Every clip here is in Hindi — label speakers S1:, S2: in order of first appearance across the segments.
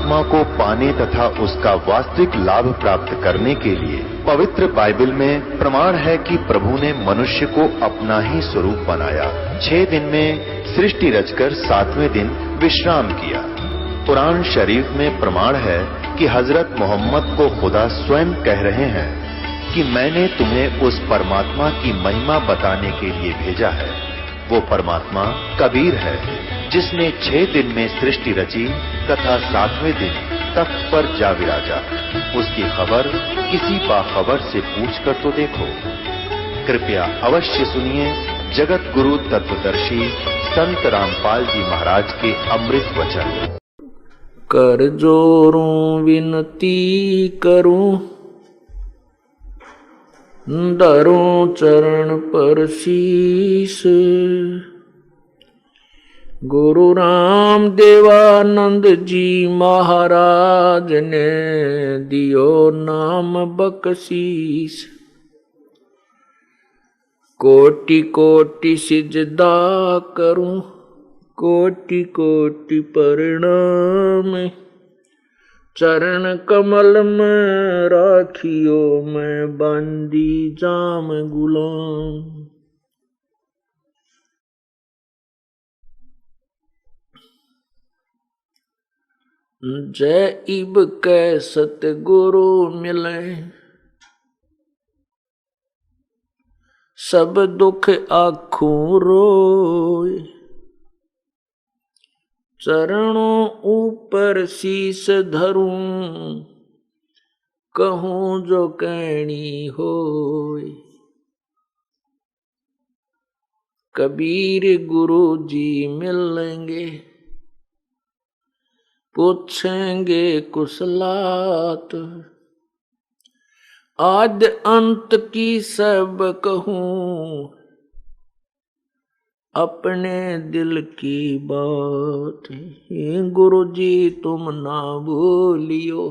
S1: परमात्मा को पाने तथा उसका वास्तविक लाभ प्राप्त करने के लिए पवित्र बाइबल में प्रमाण है कि प्रभु ने मनुष्य को अपना ही स्वरूप बनाया। 6 दिन में सृष्टि रचकर 7वें दिन विश्राम किया। कुरान शरीफ में प्रमाण है कि हजरत मोहम्मद को खुदा स्वयं कह रहे हैं कि मैंने तुम्हें उस परमात्मा की महिमा बताने के लिए भेजा है। वो परमात्मा कबीर है जिसने 6 दिन में सृष्टि रची तथा 7वें दिन तख्त पर जा विराजा। उसकी खबर किसी बाखबर से पूछ कर तो देखो। कृपया अवश्य सुनिए जगत गुरु तत्वदर्शी संत रामपाल जी महाराज के अमृत वचन।
S2: कर जोरूं विनती करूं, धरूं चरण पर शीस। गुरु राम देवानंद जी महाराज ने दियो नाम बख्शीस। कोटि कोटि सिजदा करूं, कोटि कोटि प्रणाम। चरण कमल में राखियो मैं बांदी जाम गुलाम। जय इब कै सतगुरु मिले, सब दुख आखूं रोए। चरणों ऊपर शीस धरूं, कहूं जो कहनी होए। कबीर गुरु जी मिलेंगे, पूछेंगे कुशलात। आद्य अंत की सब कहूं, अपने दिल की बात। गुरु जी तुम ना भूलियो,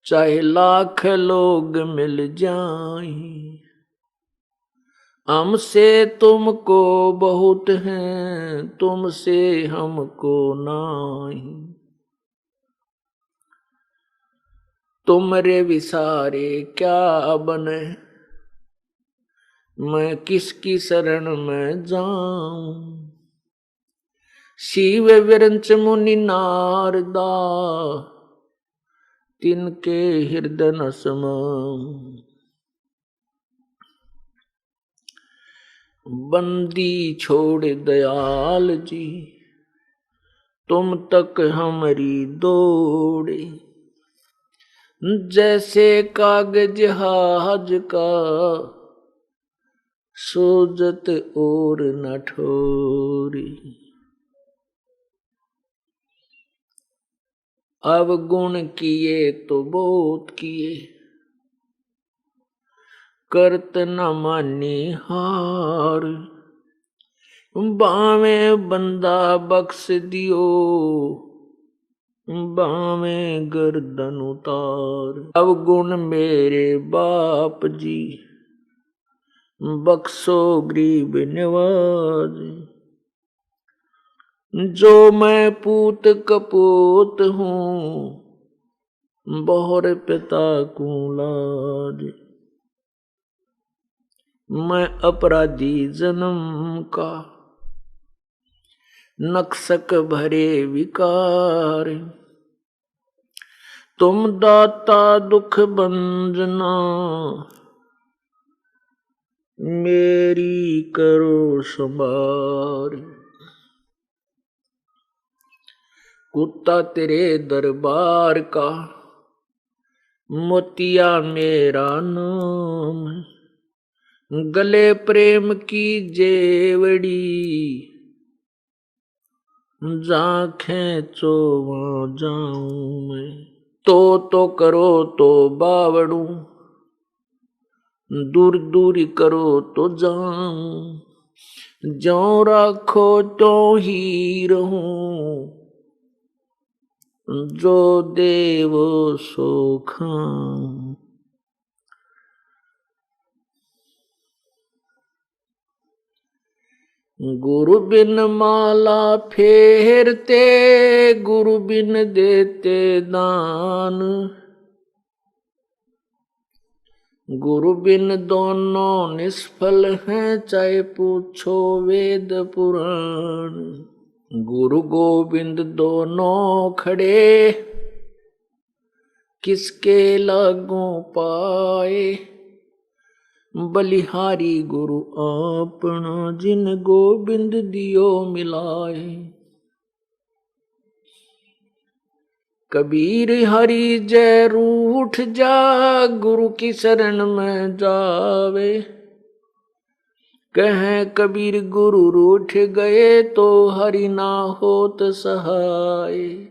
S2: चाहे लाख लोग मिल जाएं। हमसे तुमको बहुत हैं, तुमसे हमको नहीं। तुमरे विसारे क्या बने, मैं किसकी शरण में जाऊं। शिव विरंच मुनि नारदा, तिनके हृदय न समाऊं। बंदी छोड़ दयाल जी, तुम तक हमारी दौड़े। जैसे कागज हाज का, सोजत और न ठोरी। अब गुण किए तो बहुत किए, करत न मानी हार। बावे बंदा बख्श दियो, बावे गर्दन उतार। अब गुण मेरे बाप जी, बख्शो गरीब नवाज। जो मैं पूत कपूत हूँ, बहुर पिता को लाज। मैं अपराधी जन्म का, नक्सक भरे विकार। तुम दाता दुख भंजना, मेरी करो संभार। कुत्ता तेरे दरबार का, मोतिया मेरा नाम। गले प्रेम की जेवड़ी, जा खेचो वहां जाऊं मैं। तो करो तो बावड़ू, दूर दूर करो तो जाऊं। जो राखो तो ही रहूं, जो देव सो खाऊं। गुरु बिन माला फेरते, गुरु बिन देते दान। गुरु बिन दोनों निष्फल हैं, चाहे पूछो वेद पुराण। गुरु गोविंद दोनों खड़े, किसके लागू पाए। बलिहारी गुरु अपना, जिन गोविंद दियो मिलाए। कबीर हरि जय रूठ जा, गुरु की शरण में जावे। कहें कबीर गुरु रूठ गए, तो हरि ना होत सहाय।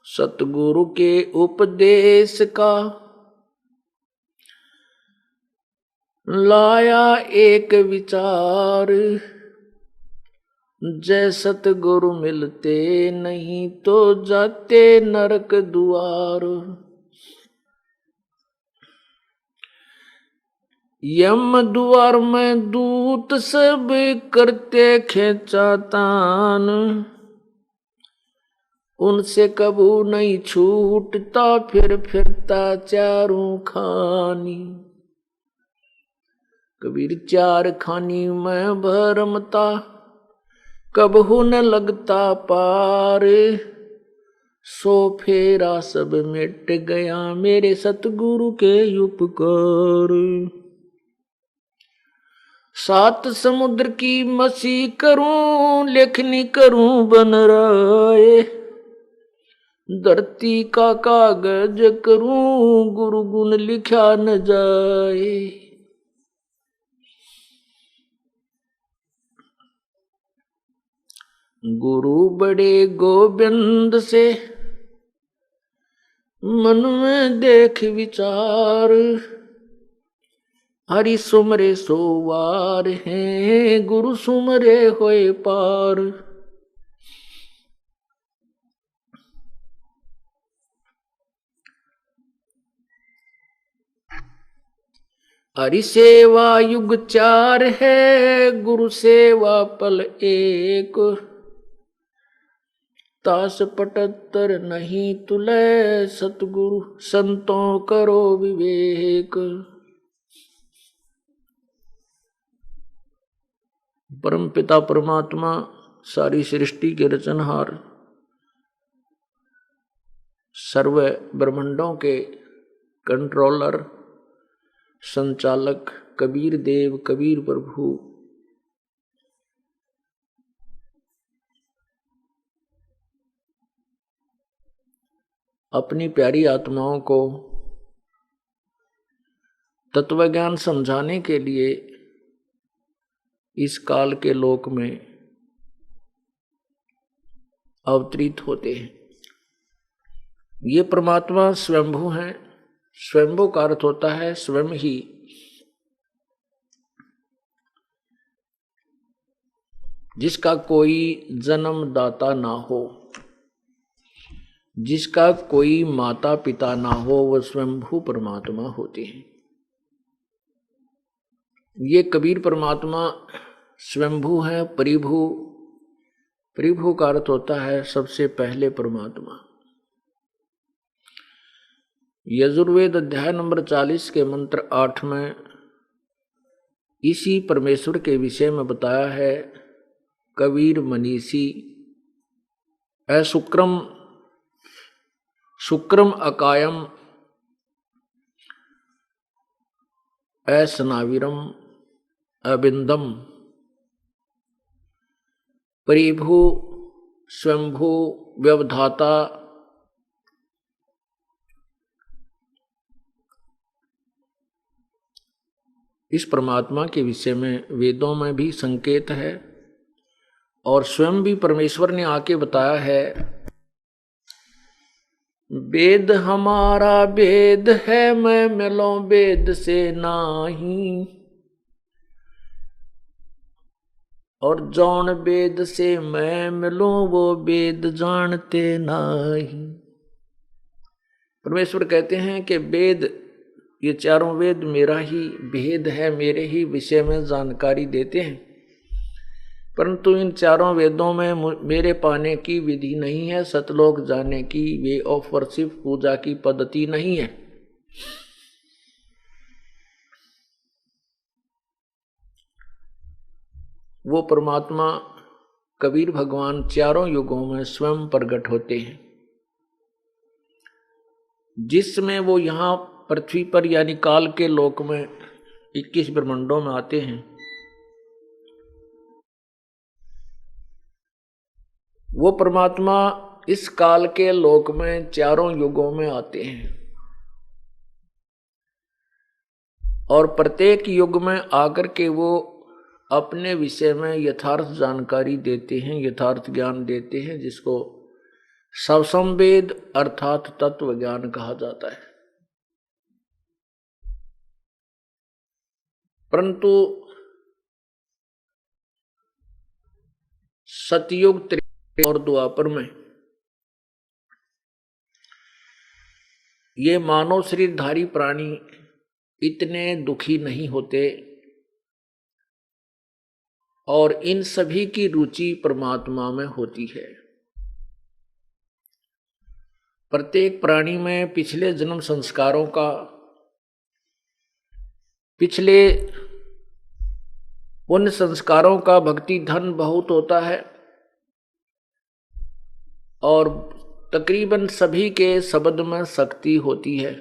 S2: सतगुरु के उपदेश का लाया एक विचार। जय सतगुरु मिलते नहीं, तो जाते नरक द्वार। यम द्वार में दूत सब करते खेचा तान। उनसे कबू नहीं छूटता, फिर फिरता चारों खानी। कबीर चार खानी में भरमता, कबहू न लगता पार। सो फेरा सब मिट गया, मेरे सतगुरु के उपकार। सात समुद्र की मसी करूं, लेखनी करूं बन राय। धरती का कागज करूं, गुरु गुण लिखा न जाए। गुरु बड़े गोविंद से, मन में देख विचार। हरि सुमरे सोवार हैं, गुरु सुमरे होए पार। हरि सेवा युग चार है, गुरु सेवा पल एक। तास 75 नहीं तुले, सतगुरु संतों करो विवेक। परम पिता परमात्मा सारी सृष्टि के रचनहार, सर्व ब्रह्मांडों के कंट्रोलर, संचालक कबीर देव कबीर प्रभु अपनी प्यारी आत्माओं को तत्वज्ञान समझाने के लिए इस काल के लोक में अवतरित होते हैं। ये परमात्मा स्वयंभू हैं। स्वयंभू का अर्थ होता है स्वयं ही जिसका कोई जन्मदाता ना हो, जिसका कोई माता पिता ना हो, वह स्वयंभू परमात्मा होते हैं। ये कबीर परमात्मा स्वयंभू है, परिभू। परिभू का अर्थ होता है सबसे पहले परमात्मा। यजुर्वेद अध्याय नंबर 40 के मंत्र 8 में इसी परमेश्वर के विषय में बताया है। कबीर मनीषी शुक्रम शुक्रम अकायम स्नाविरम अबिंदम। परिभू स्वयंभू व्यवधाता इस परमात्मा के विषय में वेदों में भी संकेत है और स्वयं भी परमेश्वर ने आके बताया है। वेद हमारा वेद है, मैं मिलो वेद से नाही। और जौन वेद से मैं मिलूं, वो वेद जानते नाही। परमेश्वर कहते हैं कि वेद, ये चारों वेद मेरा ही भेद है, मेरे ही विषय में जानकारी देते हैं, परंतु इन चारों वेदों में मेरे पाने की विधि नहीं है, सतलोक जाने की वे ऑफ वर्शिप, पूजा की पद्धति नहीं है। वो परमात्मा कबीर भगवान चारों युगों में स्वयं प्रकट होते हैं, जिसमें वो यहाँ पृथ्वी पर यानी काल के लोक में 21 ब्रह्मांडों में आते हैं। वो परमात्मा इस काल के लोक में चारों युगों में आते हैं और प्रत्येक युग में आकर के वो अपने विषय में यथार्थ जानकारी देते हैं, यथार्थ ज्ञान देते हैं, जिसको सवसंवेद अर्थात तत्व ज्ञान कहा जाता है। परंतु सतयुग, त्रेता और द्वापर में ये मानव शरीरधारी प्राणी इतने दुखी नहीं होते और इन सभी की रुचि परमात्मा में होती है। प्रत्येक प्राणी में पिछले जन्म संस्कारों का, पिछले उन संस्कारों का भक्ति धन बहुत होता है और तकरीबन सभी के शब्द में शक्ति होती है।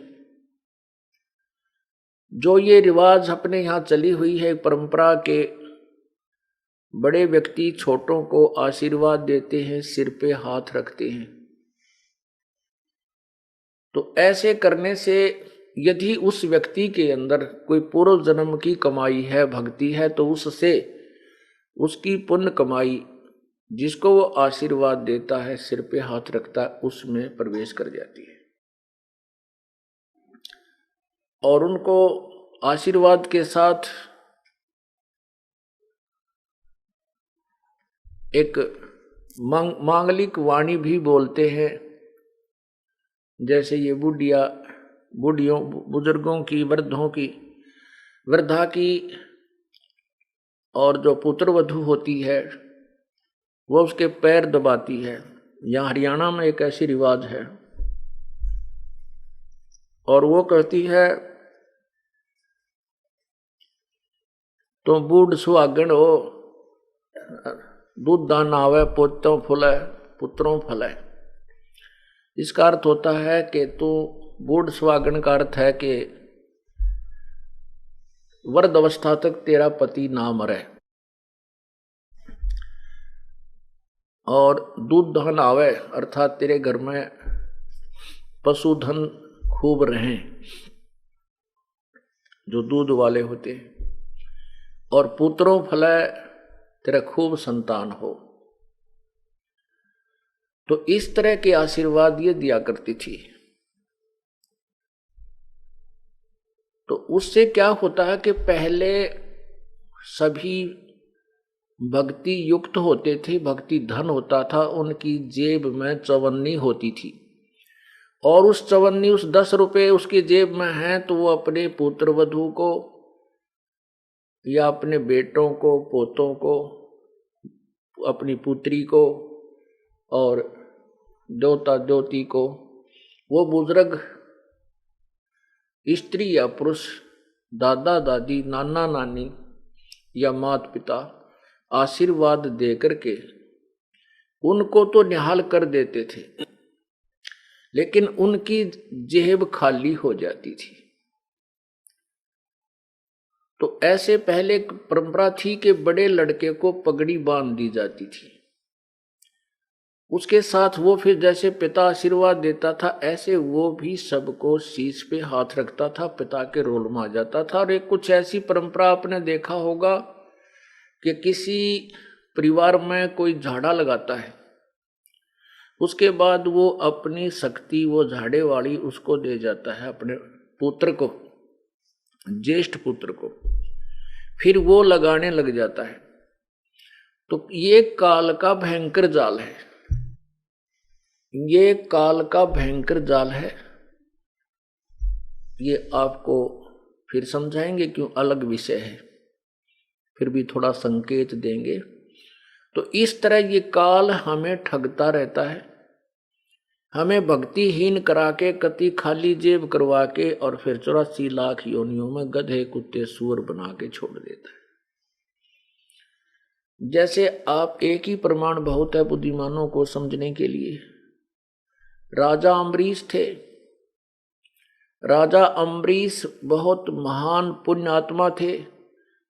S2: जो ये रिवाज अपने यहाँ चली हुई है परंपरा के, बड़े व्यक्ति छोटों को आशीर्वाद देते हैं, सिर पे हाथ रखते हैं, तो ऐसे करने से यदि उस व्यक्ति के अंदर कोई पूर्व जन्म की कमाई है, भक्ति है, तो उससे उसकी पुण्य कमाई, जिसको वो आशीर्वाद देता है, सिर पे हाथ रखता है, उसमें प्रवेश कर जाती है और उनको आशीर्वाद के साथ एक मांगलिक वाणी भी बोलते हैं। जैसे ये बूढ़ियों, बुजुर्गों की, वृद्धों की, वृद्धा की और जो पुत्र वधू होती है वो उसके पैर दबाती है। यहाँ हरियाणा में एक ऐसी रिवाज है और वो कहती है, तो बूढ़ सुहागण हो, दूध दान आवे, पोतों फुले, पुत्रों फले। इसका अर्थ होता है कि तू बूढ़ सुहागण का अर्थ है कि वृद्ध अवस्था तक तेरा पति ना मरे और दूध धन आवे अर्थात तेरे घर में पशुधन खूब रहें, जो दूध वाले होते हैं, और पुत्रों फले, तेरा खूब संतान हो। तो इस तरह के आशीर्वाद ये दिया करती थी। तो उससे क्या होता है कि पहले सभी भक्ति युक्त होते थे, भक्ति धन होता था, उनकी जेब में चवन्नी होती थी और उस चवन्नी, उस 10 रुपए उसकी जेब में हैं तो वो अपने पुत्र वधू को या अपने बेटों को, पोतों को, अपनी पुत्री को और देवता देवती को, वो बुजुर्ग स्त्री या पुरुष, दादा दादी, नाना नानी या माता पिता आशीर्वाद दे करके उनको तो निहाल कर देते थे, लेकिन उनकी जेब खाली हो जाती थी। तो ऐसे पहले एक परंपरा थी कि बड़े लड़के को पगड़ी बांध दी जाती थी, उसके साथ वो फिर जैसे पिता आशीर्वाद देता था ऐसे वो भी सबको शीश पे हाथ रखता था, पिता के रोल में आ जाता था। और एक कुछ ऐसी परंपरा आपने देखा होगा कि किसी परिवार में कोई झाड़ा लगाता है, उसके बाद वो अपनी शक्ति, वो झाड़े वाली उसको दे जाता है अपने पुत्र को, ज्येष्ठ पुत्र को, फिर वो लगाने लग जाता है। तो ये काल का भयंकर जाल है, ये काल का भयंकर जाल है ये आपको फिर समझाएंगे क्यों अलग विषय है, फिर भी थोड़ा संकेत देंगे। तो इस तरह ये काल हमें ठगता रहता है, हमें भक्तिहीन करा के कति खाली जेब करवा के और फिर 84 लाख योनियों में गधे कुत्ते सूअर बना के छोड़ देता है। जैसे आप एक ही प्रमाण बहुत है बुद्धिमानों को समझने के लिए। राजा अम्बरीश थे। राजा अम्बरीश बहुत महान पुण्य आत्मा थे,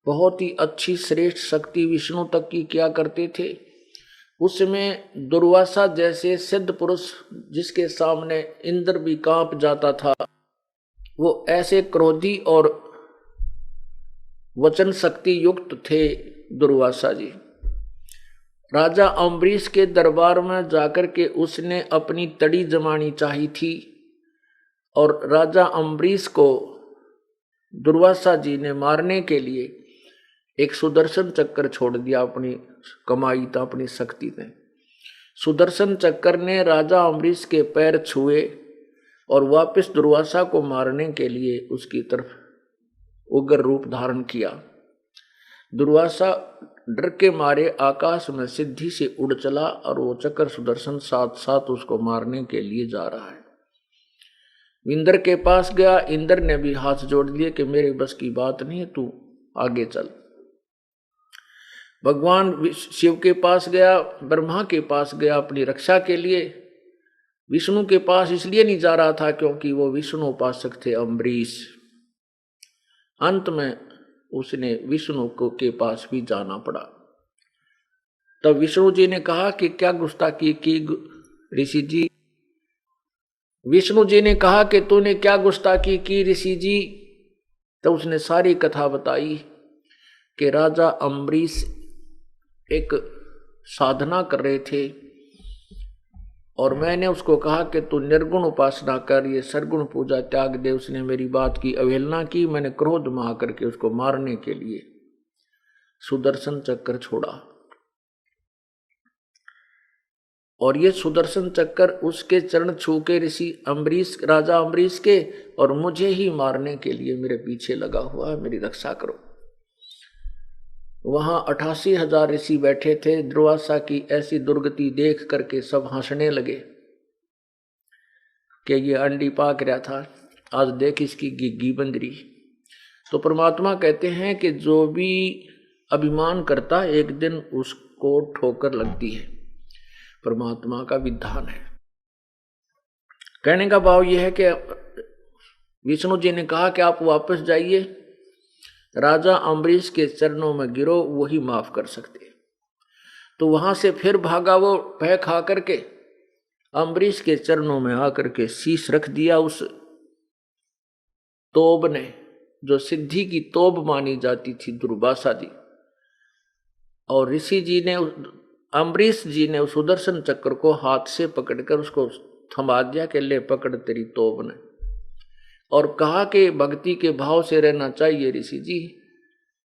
S2: बहुत ही अच्छी श्रेष्ठ शक्ति विष्णु तक की किया करते थे। उसमें दुर्वासा जैसे सिद्ध पुरुष जिसके सामने इंद्र भी कांप जाता था, वो ऐसे क्रोधी और वचन शक्ति युक्त थे दुर्वासा जी। राजा अम्बरीश के दरबार में जाकर के उसने अपनी तड़ी जमानी चाहिए थी और राजा अम्बरीश को दुर्वासा जी ने मारने के लिए एक सुदर्शन चक्कर छोड़ दिया। अपनी कमाई था, अपनी शक्ति ने सुदर्शन चक्कर ने राजा अम्बरीश के पैर छुए और वापस दुर्वासा को मारने के लिए उसकी तरफ उग्र रूप धारण किया। दुर्वासा डर के मारे आकाश में सिद्धि से उड़ चला और वो चक्र सुदर्शन साथ साथ उसको मारने के लिए जा रहा है। इंद्र के पास गया, इंद्र ने भी हाथ जोड़ दिए कि मेरे बस की बात नहीं है, तू आगे चल। भगवान शिव के पास गया, ब्रह्मा के पास गया अपनी रक्षा के लिए। विष्णु के पास इसलिए नहीं जा रहा था क्योंकि वो विष्णु उपासक थे अम्बरीश। अंत में उसने विष्णु के पास भी जाना पड़ा। तब विष्णु जी ने कहा कि क्या गुस्ताखी की ऋषि जी। विष्णु जी ने कहा कि तूने क्या गुस्ताखी की ऋषि जी। तो उसने सारी कथा बताई कि राजा अम्बरीश एक साधना कर रहे थे और मैंने उसको कहा कि तू निर्गुण उपासना कर, ये सरगुण पूजा त्याग दे। उसने मेरी बात की अवहेलना की। मैंने क्रोध में आकर के उसको मारने के लिए सुदर्शन चक्कर छोड़ा और ये सुदर्शन चक्कर उसके चरण छू के ऋषि अम्बरीश, राजा अम्बरीश के, और मुझे ही मारने के लिए मेरे पीछे लगा हुआ है, मेरी रक्षा करो। वहां 88,000 ऋषि बैठे थे। दुर्वासा की ऐसी दुर्गति देख करके सब हंसने लगे कि ये अंडी पाक रहा था, आज देख इसकी गिग्गी बंदरी। तो परमात्मा कहते हैं कि जो भी अभिमान करता एक दिन उसको ठोकर लगती है। परमात्मा का विधान है। कहने का भाव यह है कि विष्णु जी ने कहा कि आप वापस जाइए, राजा अम्बरीश के चरणों में गिरो, वही माफ कर सकते। तो वहां से फिर भागा वो भय खा करके, अम्बरीश के चरणों में आकर के शीश रख दिया उस तोब ने, जो सिद्धि की तोब मानी जाती थी दुर्वासा जी। और ऋषि जी ने, अम्बरीश जी ने उस सुदर्शन चक्र को हाथ से पकड़कर उसको थमा दिया कि ले पकड़ तेरी तोब ने, और कहा कि भक्ति के भाव से रहना चाहिए ऋषि जी,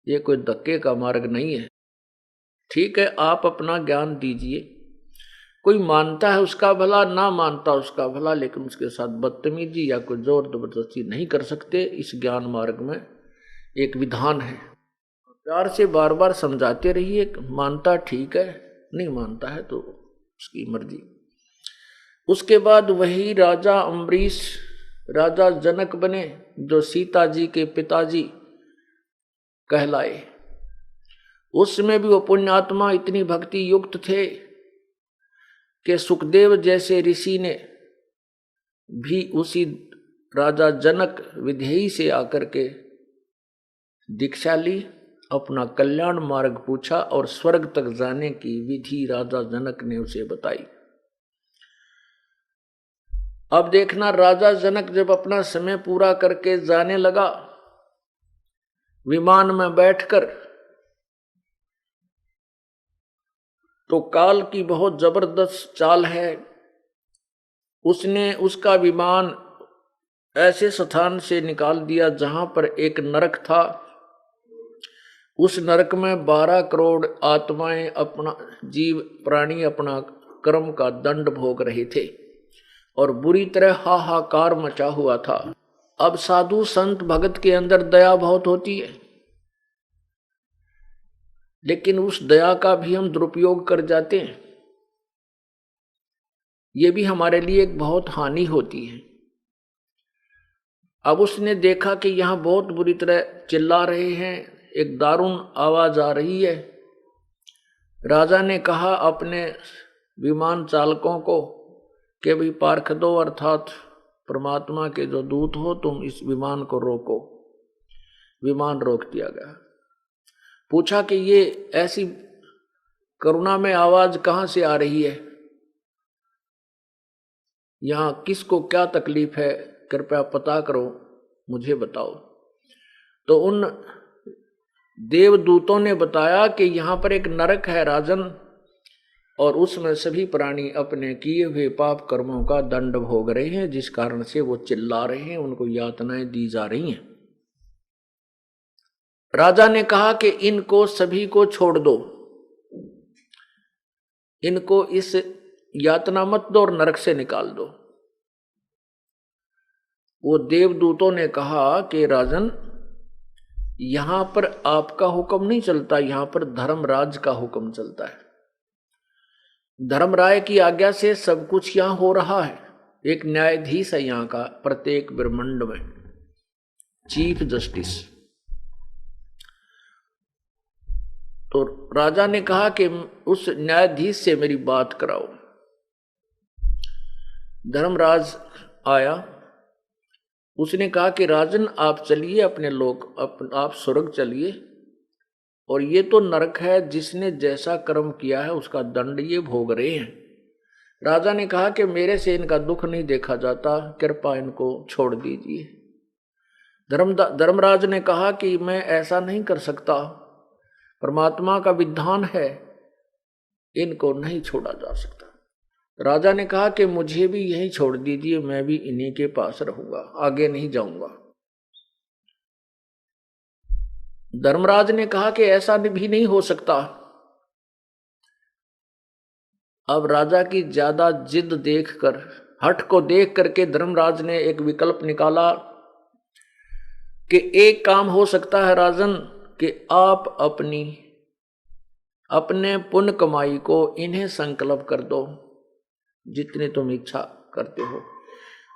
S2: ये कोई धक्के का मार्ग नहीं है। ठीक है, आप अपना ज्ञान दीजिए, कोई मानता है उसका भला, ना मानता उसका भला, लेकिन उसके साथ बदतमीजी या कोई जोर जबरदस्ती नहीं कर सकते। इस ज्ञान मार्ग में एक विधान है। प्यार से बार बार समझाते रहिए। मानता ठीक है, नहीं मानता है तो उसकी मर्जी। उसके बाद वही राजा अम्बरीश राजा जनक बने, जो सीता जी के पिताजी कहलाए। उसमें भी वो पुण्यात्मा इतनी भक्ति युक्त थे कि सुखदेव जैसे ऋषि ने भी उसी राजा जनक विधेयी से आकर के दीक्षा ली, अपना कल्याण मार्ग पूछा और स्वर्ग तक जाने की विधि राजा जनक ने उसे बताई। अब देखना, राजा जनक जब अपना समय पूरा करके जाने लगा विमान में बैठकर, तो काल की बहुत जबरदस्त चाल है। उसने उसका विमान ऐसे स्थान से निकाल दिया जहां पर एक नरक था। उस नरक में 12 करोड़ आत्माएं, अपना जीव प्राणी अपना कर्म का दंड भोग रहे थे और बुरी तरह हाहाकार मचा हुआ था। अब साधु संत भगत के अंदर दया बहुत होती है, लेकिन उस दया का भी हम दुरुपयोग कर जाते हैं। ये भी हमारे लिए एक बहुत हानि होती है। अब उसने देखा कि यहां बहुत बुरी तरह चिल्ला रहे हैं, एक दारुण आवाज आ रही है। राजा ने कहा अपने विमान चालकों को कि भाई पार्ख दो, अर्थात परमात्मा के जो दूत हो तुम इस विमान को रोको। विमान रोक दिया गया। पूछा कि ये ऐसी करुणा में आवाज कहां से आ रही है, यहां किसको क्या तकलीफ है, कृपया पता करो, मुझे बताओ। तो उन देवदूतों ने बताया कि यहां पर एक नरक है राजन, और उसमें सभी प्राणी अपने किए हुए पाप कर्मों का दंड भोग रहे हैं, जिस कारण से वो चिल्ला रहे हैं, उनको यातनाएं दी जा रही हैं। राजा ने कहा कि इनको सभी को छोड़ दो, इनको इस यातना मत दो और नरक से निकाल दो। वो देवदूतों ने कहा कि राजन, यहां पर आपका हुक्म नहीं चलता, यहां पर धर्मराज का हुक्म चलता है। धर्मराय की आज्ञा से सब कुछ यहां हो रहा है। एक न्यायाधीश है यहां का, प्रत्येक ब्रह्मांड में चीफ जस्टिस। तो राजा ने कहा कि उस न्यायाधीश से मेरी बात कराओ। धर्मराज आया, उसने कहा कि राजन आप चलिए अपने लोग, आप स्वर्ग चलिए, और ये तो नरक है, जिसने जैसा कर्म किया है उसका दंड ये भोग रहे हैं। राजा ने कहा कि मेरे से इनका दुख नहीं देखा जाता, कृपा इनको छोड़ दीजिए। धर्मराज ने कहा कि मैं ऐसा नहीं कर सकता, परमात्मा का विधान है, इनको नहीं छोड़ा जा सकता। राजा ने कहा कि मुझे भी यहीं छोड़ दीजिए, मैं भी इन्हीं के पास रहूंगा, आगे नहीं जाऊंगा। धर्मराज ने कहा कि ऐसा भी नहीं हो सकता। अब राजा की ज्यादा जिद देखकर, हठ को देख करके धर्मराज ने एक विकल्प निकाला कि एक काम हो सकता है राजन, कि आप अपने पुण्य कमाई को इन्हें संकल्प कर दो, जितनी तुम इच्छा करते हो,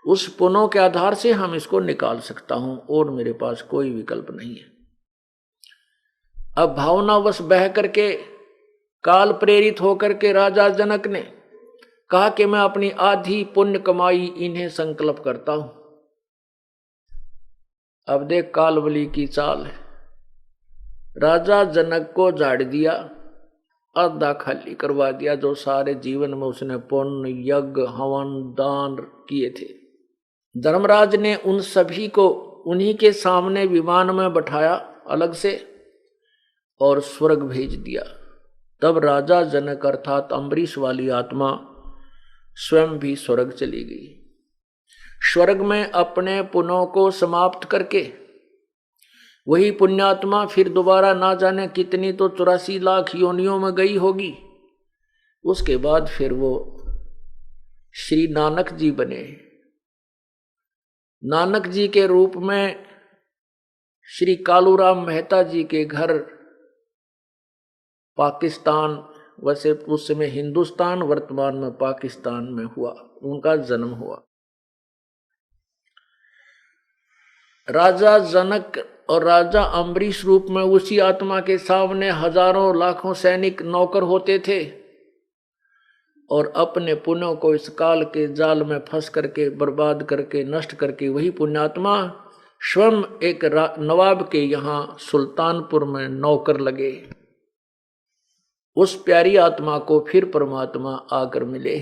S2: उस पुण्यों के आधार से हम इसको निकाल सकता हूं, और मेरे पास कोई विकल्प नहीं है। अब भावनावश बह करके, काल प्रेरित होकर के राजा जनक ने कहा कि मैं अपनी आधी पुण्य कमाई इन्हें संकल्प करता हूं। अब देख काल बली की चाल है। राजा जनक को झाड़ दिया, आधा खाली करवा दिया, जो सारे जीवन में उसने पुण्य यज्ञ हवन दान किए थे। धर्मराज ने उन सभी को उन्हीं के सामने विमान में बैठाया अलग से, और स्वर्ग भेज दिया। तब राजा जनक अर्थात अम्बरीश वाली आत्मा स्वयं भी स्वर्ग चली गई। स्वर्ग में अपने पुण्यों को समाप्त करके वही पुण्यात्मा फिर दोबारा ना जाने कितनी तो 84 लाख योनियों में गई होगी। उसके बाद फिर वो श्री नानक जी बने। नानक जी के रूप में श्री कालूराम मेहता जी के घर पाकिस्तान, वैसे उस समय हिंदुस्तान, वर्तमान में पाकिस्तान में हुआ, उनका जन्म हुआ। राजा जनक और राजा अम्बरीश रूप में उसी आत्मा के सामने हजारों लाखों सैनिक नौकर होते थे, और अपने पुण्यों को इस काल के जाल में फंस करके बर्बाद करके नष्ट करके वही पुण्यात्मा स्वयं एक नवाब के यहाँ सुल्तानपुर में नौकर लगे। उस प्यारी आत्मा को फिर परमात्मा आकर मिले।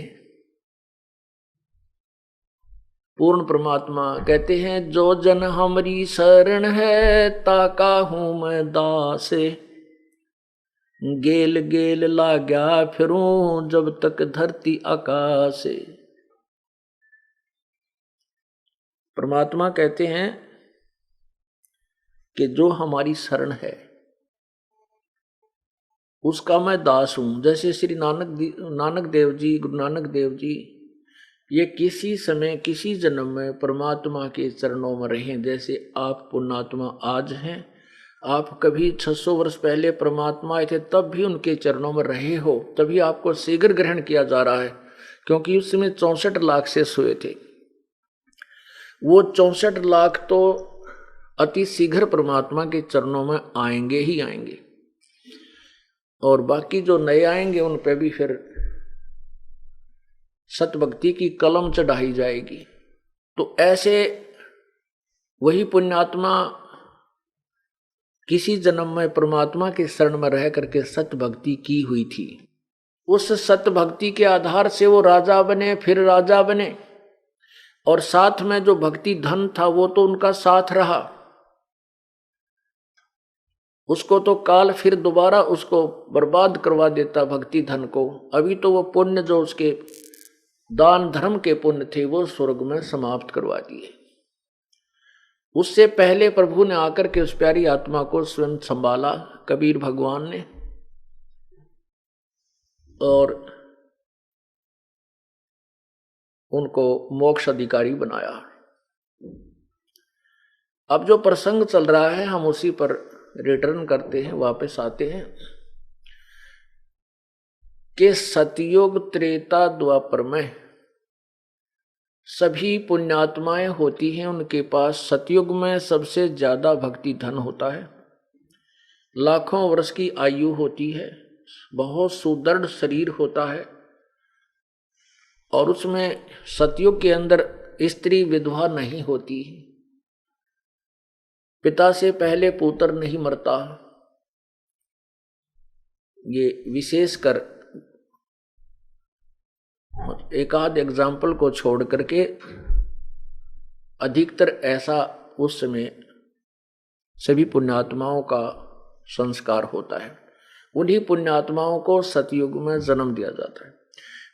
S2: पूर्ण परमात्मा कहते हैं, जो जन हमारी शरण है ताका हूं मैं दासे, गेल गेल लाग्या फिरूं जब तक धरती आकाशे। परमात्मा कहते हैं कि जो हमारी शरण है उसका मैं दास हूं। जैसे श्री नानक देव जी, गुरु नानक देव जी ये किसी समय किसी जन्म में परमात्मा के चरणों में रहें। जैसे आप पुण्यात्मा आज हैं, आप कभी 600 वर्ष पहले परमात्मा आए थे तब भी उनके चरणों में रहे हो, तभी आपको शीघ्र ग्रहण किया जा रहा है, क्योंकि उस समय 64 लाख से सोए थे। वो 64 लाख तो अति शीघ्र परमात्मा के चरणों में आएंगे ही आएंगे, और बाकी जो नए आएंगे उन पे भी फिर सतभक्ति की कलम चढ़ाई जाएगी। तो ऐसे वही पुण्यात्मा किसी जन्म में परमात्मा के शरण में रह करके सतभक्ति की हुई थी। उस सतभक्ति के आधार से वो राजा बने, फिर राजा बने, और साथ में जो भक्ति धन था वो तो उनका साथ रहा। उसको तो काल फिर दोबारा उसको बर्बाद करवा देता भक्ति धन को। अभी तो वो पुण्य जो उसके दान धर्म के पुण्य थे वो स्वर्ग में समाप्त करवा दिए। उससे पहले प्रभु ने आकर के उस प्यारी आत्मा को स्वयं संभाला, कबीर भगवान ने, और उनको मोक्ष अधिकारी बनाया। अब जो प्रसंग चल रहा है हम उसी पर रिटर्न करते हैं, वापस आते हैं कि सतयुग त्रेता द्वापर में सभी पुण्यात्माएं होती हैं, उनके पास सतयुग में सबसे ज्यादा भक्ति धन होता है, लाखों वर्ष की आयु होती है, बहुत सुदृढ़ शरीर होता है, और उसमें सतयुग के अंदर स्त्री विधवा नहीं होती, पिता से पहले पुत्र नहीं मरता। ये विशेषकर एक आध एग्जाम्पल को छोड़ करके अधिकतर ऐसा उस समय सभी पुण्यात्माओं का संस्कार होता है। उन्हीं पुण्यात्माओं को सतयुग में जन्म दिया जाता है।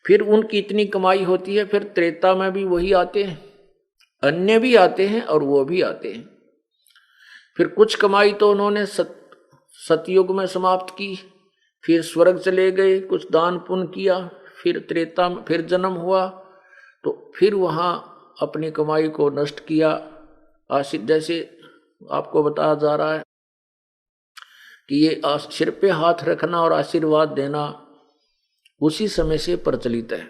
S2: फिर उनकी इतनी कमाई होती है, फिर त्रेता में भी वही आते हैं, अन्य भी आते हैं और वो भी आते हैं। फिर कुछ कमाई तो उन्होंने सतयुग में समाप्त की, फिर स्वर्ग चले गए, कुछ दान पुण्य किया, फिर त्रेता में फिर जन्म हुआ, तो फिर वहाँ अपनी कमाई को नष्ट किया। जैसे आपको बताया जा रहा है कि ये सिर पे हाथ रखना और आशीर्वाद देना उसी समय से प्रचलित है।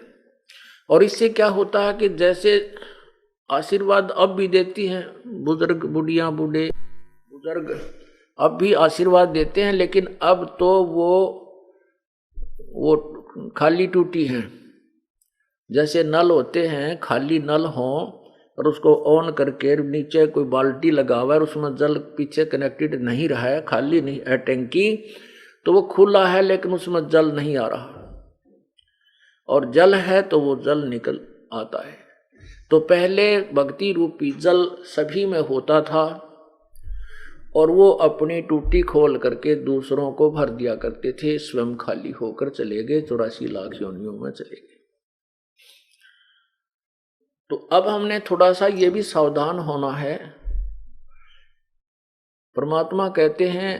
S2: और इससे क्या होता है कि जैसे आशीर्वाद अब भी देती हैं बुजुर्ग, बुढ़िया, बूढ़े बुजुर्ग अब भी आशीर्वाद देते हैं, लेकिन अब तो वो खाली टूटी हैं। जैसे नल होते हैं, खाली नल हो और उसको ऑन करके नीचे कोई बाल्टी लगा हुआ है, उसमें जल पीछे कनेक्टेड नहीं रहा है, खाली नहीं है टैंकी, तो वो खुला है लेकिन उसमें जल नहीं आ रहा, और जल है तो वो जल निकल आता है। तो पहले भक्ति रूपी जल सभी में होता था, और वो अपनी टूटी खोल करके दूसरों को भर दिया करते थे, स्वयं खाली होकर चले गए, 84 लाख योनियों में चले गए। तो अब हमने थोड़ा सा ये भी सावधान होना है। परमात्मा कहते हैं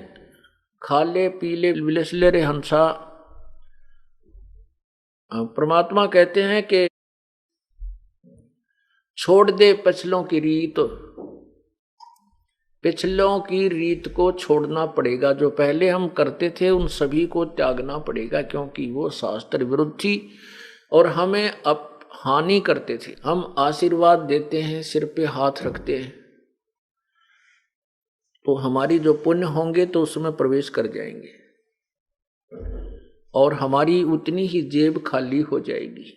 S2: खाले पीले विलसले रे हंसा। परमात्मा कहते हैं कि छोड़ दे पिछलों की रीत, पिछलों की रीत को छोड़ना पड़ेगा। जो पहले हम करते थे उन सभी को त्यागना पड़ेगा, क्योंकि वो शास्त्र विरुद्ध थी और हमें अब हानि करते थे। हम आशीर्वाद देते हैं, सिर पे हाथ रखते हैं, तो हमारी जो पुण्य होंगे तो उसमें प्रवेश कर जाएंगे और हमारी उतनी ही जेब खाली हो जाएगी।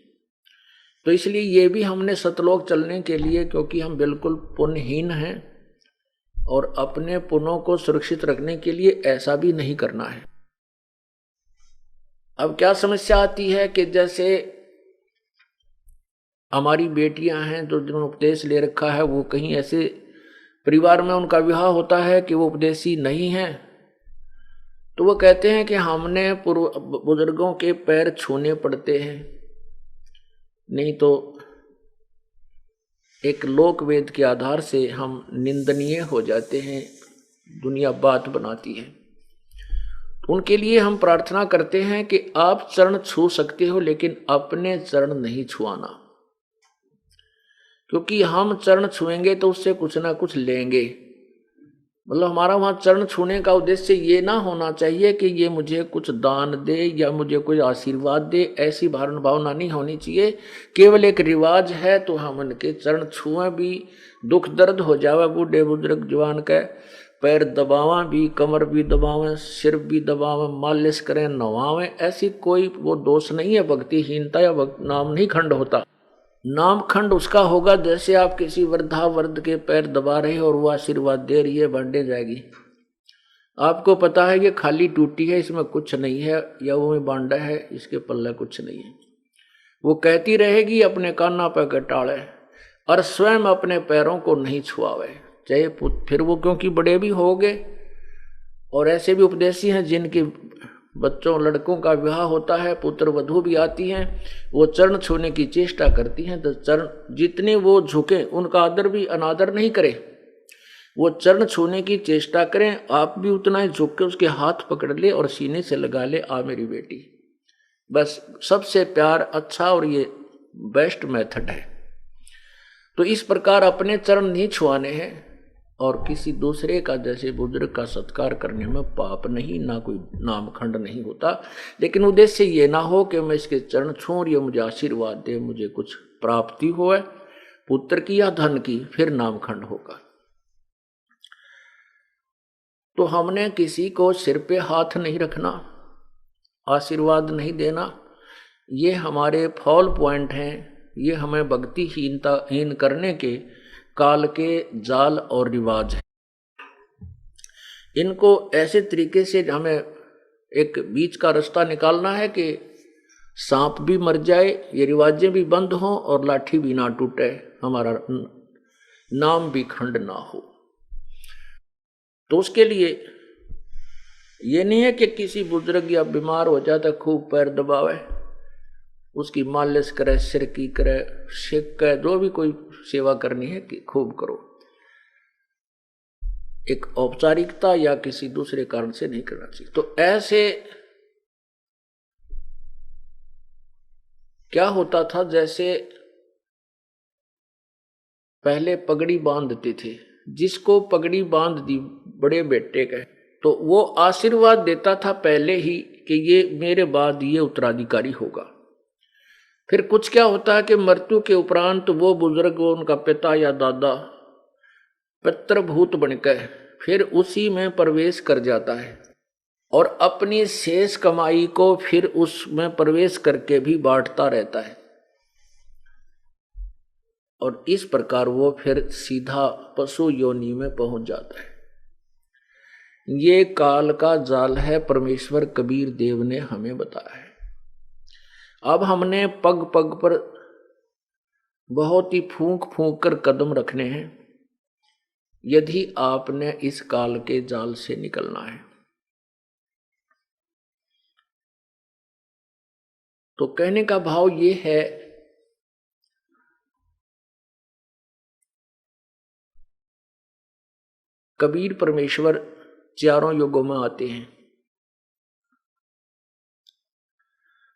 S2: तो इसलिए ये भी हमने सतलोक चलने के लिए, क्योंकि हम बिल्कुल पुण्यहीन हैं और अपने पुण्यों को सुरक्षित रखने के लिए ऐसा भी नहीं करना है। अब क्या समस्या आती है कि जैसे हमारी बेटियां हैं जो जिन्होंने उपदेश ले रखा है, वो कहीं ऐसे परिवार में उनका विवाह होता है कि वो उपदेशी नहीं है, तो वो कहते हैं कि हमने बुजुर्गों के पैर छूने पड़ते हैं, नहीं तो एक लोक वेद के आधार से हम निंदनीय हो जाते हैं, दुनिया बात बनाती है। तो उनके लिए हम प्रार्थना करते हैं कि आप चरण छू सकते हो, लेकिन अपने चरण नहीं छुआना। क्योंकि हम चरण छुएंगे तो उससे कुछ ना कुछ लेंगे। मतलब हमारा वहां चरण छूने का उद्देश्य ये ना होना चाहिए कि ये मुझे कुछ दान दे या मुझे कोई आशीर्वाद दे, ऐसी भावना नहीं होनी चाहिए। केवल एक रिवाज है तो हम उनके चरण छुएं भी, दुख दर्द हो जावे बूढ़े बुजुर्ग जवान के पैर दबावें भी, कमर भी दबावें, सिर भी दबावें, मालिश करें, नवावें, ऐसी कोई वो दोष नहीं है। भक्तिहीनता या नाम नहीं खंड होता। नाम खंड उसका होगा जैसे आप किसी वृद्धावर्ध के पैर दबा रहे हो और वो आशीर्वाद दे रही है, बांटे जाएगी। आपको पता है ये खाली टूटी है, इसमें कुछ नहीं है, या वो में बांडा है, इसके पल्ले कुछ नहीं है। वो कहती रहेगी अपने काना पे कटाड़े और स्वयं अपने पैरों को नहीं छुआवे, चाहे फिर वो क्योंकि बड़े भी हो गए। और ऐसे भी उपदेशी हैं जिनके बच्चों लड़कों का विवाह होता है, पुत्र वधू भी आती हैं, वो चरण छूने की चेष्टा करती हैं, तो चरण जितने वो झुके उनका आदर भी अनादर नहीं करे, वो चरण छूने की चेष्टा करें। आप भी उतना ही झुक के उसके हाथ पकड़ ले और सीने से लगा ले, आ मेरी बेटी। बस सबसे प्यार अच्छा और ये बेस्ट मेथड है। तो इस प्रकार अपने चरण नहीं छुआने हैं और किसी दूसरे का जैसे बुजुर्ग का सत्कार करने में पाप नहीं, ना कोई नामखंड नहीं होता। लेकिन उद्देश्य ये ना हो कि मैं इसके चरण छूं, ये मुझे आशीर्वाद दे, मुझे कुछ प्राप्ति हो पुत्र की या धन की, फिर नामखंड होगा। तो हमने किसी को सिर पे हाथ नहीं रखना, आशीर्वाद नहीं देना, ये हमारे फॉल पॉइंट हैं। ये हमें भक्तिहीन करने के काल के जाल और रिवाज है। इनको ऐसे तरीके से हमें एक बीच का रास्ता निकालना है कि सांप भी मर जाए, ये रिवाजें भी बंद हों और लाठी भी ना टूटे, हमारा नाम भी खंड ना हो। तो उसके लिए ये नहीं है कि किसी बुजुर्ग या बीमार हो जाता खूब पैर दबावे, उसकी मालिश करे, सिर की करे, शेक करे, जो भी कोई सेवा करनी है कि खूब करो। एक औपचारिकता या किसी दूसरे कारण से नहीं करना चाहिए। तो ऐसे क्या होता था, जैसे पहले पगड़ी बांधते थे, जिसको पगड़ी बांध दी बड़े बेटे का, तो वो आशीर्वाद देता था पहले ही कि ये मेरे बाद ये उत्तराधिकारी होगा। फिर कुछ क्या होता है कि मृत्यु के उपरांत वो बुजुर्ग, उनका पिता या दादा पितृभूत बनकर फिर उसी में प्रवेश कर जाता है और अपनी शेष कमाई को फिर उसमें प्रवेश करके भी बांटता रहता है। और इस प्रकार वो फिर सीधा पशु योनि में पहुंच जाता है। ये काल का जाल है, परमेश्वर कबीर देव ने हमें बताया है। अब हमने पग पग पर बहुत ही फूंक फूंक कर कदम रखने हैं यदि आपने इस काल के जाल से निकलना है। तो कहने का भाव ये है कबीर परमेश्वर चारों युगों में आते हैं।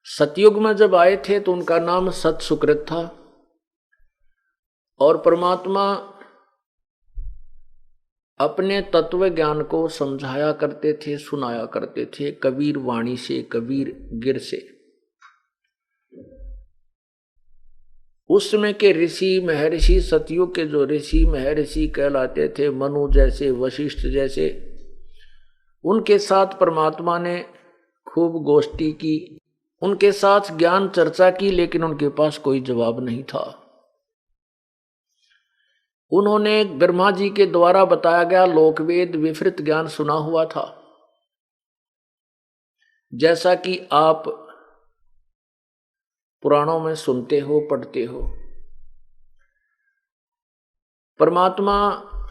S2: सतयुग में जब आए थे तो उनका नाम सत सुकृत था और परमात्मा अपने तत्व ज्ञान को समझाया करते थे, सुनाया करते थे, कबीर वाणी से, कबीर गिर से। उस समय के ऋषि महर्षि, सतयुग के जो ऋषि महर्षि कहलाते थे, मनु जैसे, वशिष्ठ जैसे, उनके साथ परमात्मा ने खूब गोष्ठी की, उनके साथ ज्ञान चर्चा की, लेकिन उनके पास कोई जवाब नहीं था। उन्होंने ब्रह्मा जी के द्वारा बताया गया लोकवेद विपरीत ज्ञान सुना हुआ था, जैसा कि आप पुराणों में सुनते हो, पढ़ते हो। परमात्मा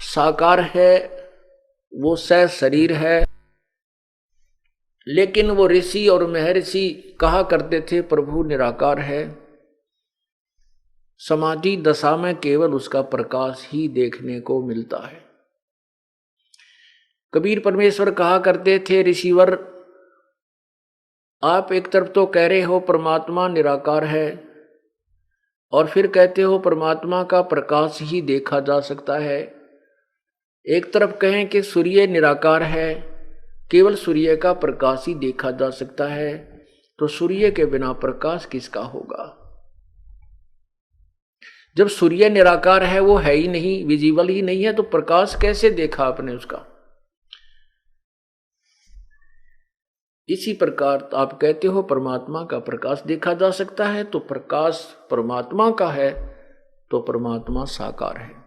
S2: साकार है, वो सह शरीर है, लेकिन वो ऋषि और महर्षि कहा करते थे प्रभु निराकार है। समाधि दशा में केवल उसका प्रकाश ही देखने को मिलता है। कबीर परमेश्वर कहा करते थे, ऋषिवर आप एक तरफ तो कह रहे हो परमात्मा निराकार है, और फिर कहते हो परमात्मा का प्रकाश ही देखा जा सकता है। एक तरफ कहें कि सूर्य निराकार है, केवल सूर्य का प्रकाश ही देखा जा सकता है, तो सूर्य के बिना प्रकाश किसका होगा? जब सूर्य निराकार है, वो है ही नहीं, विजिबल ही नहीं है, तो प्रकाश कैसे देखा आपने उसका? इसी प्रकार आप कहते हो परमात्मा का प्रकाश देखा जा सकता है, तो प्रकाश परमात्मा का है तो परमात्मा साकार है।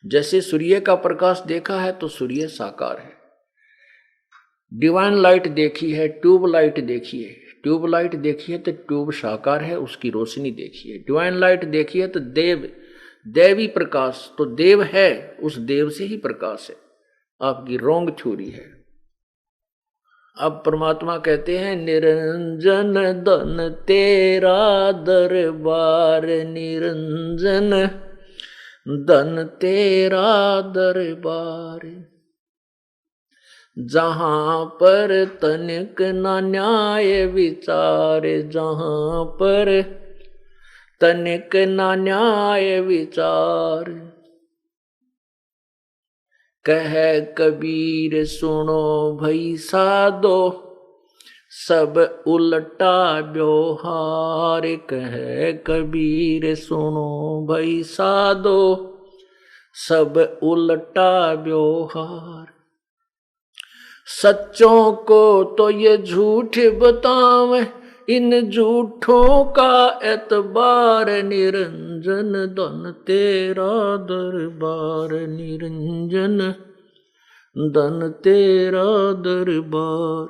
S2: जैसे सूर्य का प्रकाश देखा है तो सूर्य साकार है। डिवाइन लाइट देखी है, ट्यूब लाइट देखी है, ट्यूब लाइट देखी है तो ट्यूब साकार है, उसकी रोशनी देखी है। डिवाइन लाइट देखी है तो देवी प्रकाश, तो देव है, उस देव से ही प्रकाश है। आपकी रोंग थ्योरी है। अब परमात्मा कहते हैं निरंजन धन तेरा दरबार, निरंजन धन तेरा दरबार, जहां पर तनिक ना न्याय विचार, जहां पर तनिक ना न्याय विचार। कह कबीर सुनो भई साधो, सब उल्टा व्यवहार। कह कबीर सुनो भई साधो, सब उल्टा व्यवहार। सच्चों को तो ये झूठ बतावे, इन झूठों का एतबार। निरंजन धन तेरा दरबार, निरंजन धन तेरा दरबार।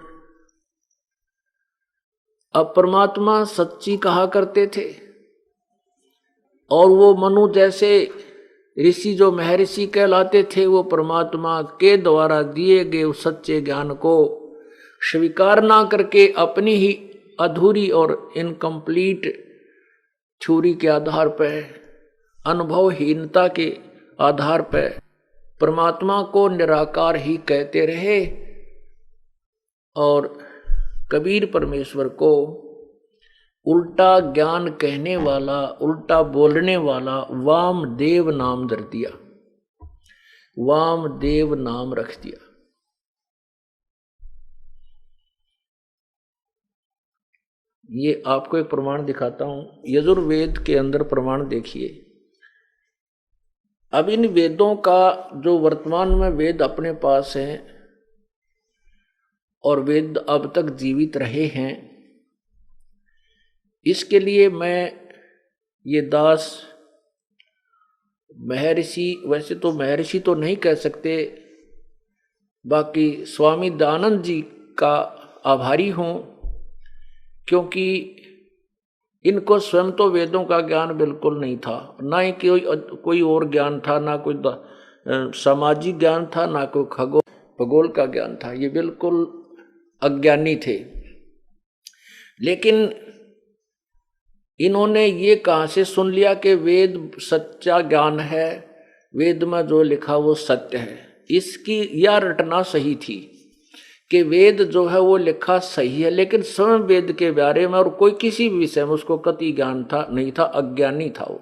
S2: अब परमात्मा सच्ची कहा करते थे, और वो मनु जैसे ऋषि जो महर्षि कहलाते थे, वो परमात्मा के द्वारा दिए गए उस सच्चे ज्ञान को स्वीकार ना करके अपनी ही अधूरी और इनकम्प्लीट थ्योरी के आधार पर, अनुभवहीनता के आधार पर परमात्मा को निराकार ही कहते रहे, और कबीर परमेश्वर को उल्टा ज्ञान कहने वाला, उल्टा बोलने वाला वामदेव नाम धर दिया, वामदेव नाम रख दिया। ये आपको एक प्रमाण दिखाता हूं, यजुर्वेद के अंदर प्रमाण देखिए। अब इन वेदों का जो वर्तमान में वेद अपने पास हैं और वेद अब तक जीवित रहे हैं, इसके लिए मैं ये दास महर्षि, वैसे तो महर्षि तो नहीं कह सकते, बाकी स्वामी दयानंद जी का आभारी हूं, क्योंकि इनको स्वयं तो वेदों का ज्ञान बिल्कुल नहीं था, ना ही कोई और ज्ञान था, ना कोई सामाजिक ज्ञान था, ना कोई भूगोल का ज्ञान था। ये बिल्कुल अज्ञानी थे। लेकिन इन्होंने ये कहां से सुन लिया कि वेद सच्चा ज्ञान है, वेद में जो लिखा वो सत्य है। इसकी यह रटना सही थी कि वेद जो है वो लिखा सही है, लेकिन स्वयं वेद के बारे में और कोई किसी भी विषय में उसको कतई ज्ञान था नहीं था, अज्ञानी था वो।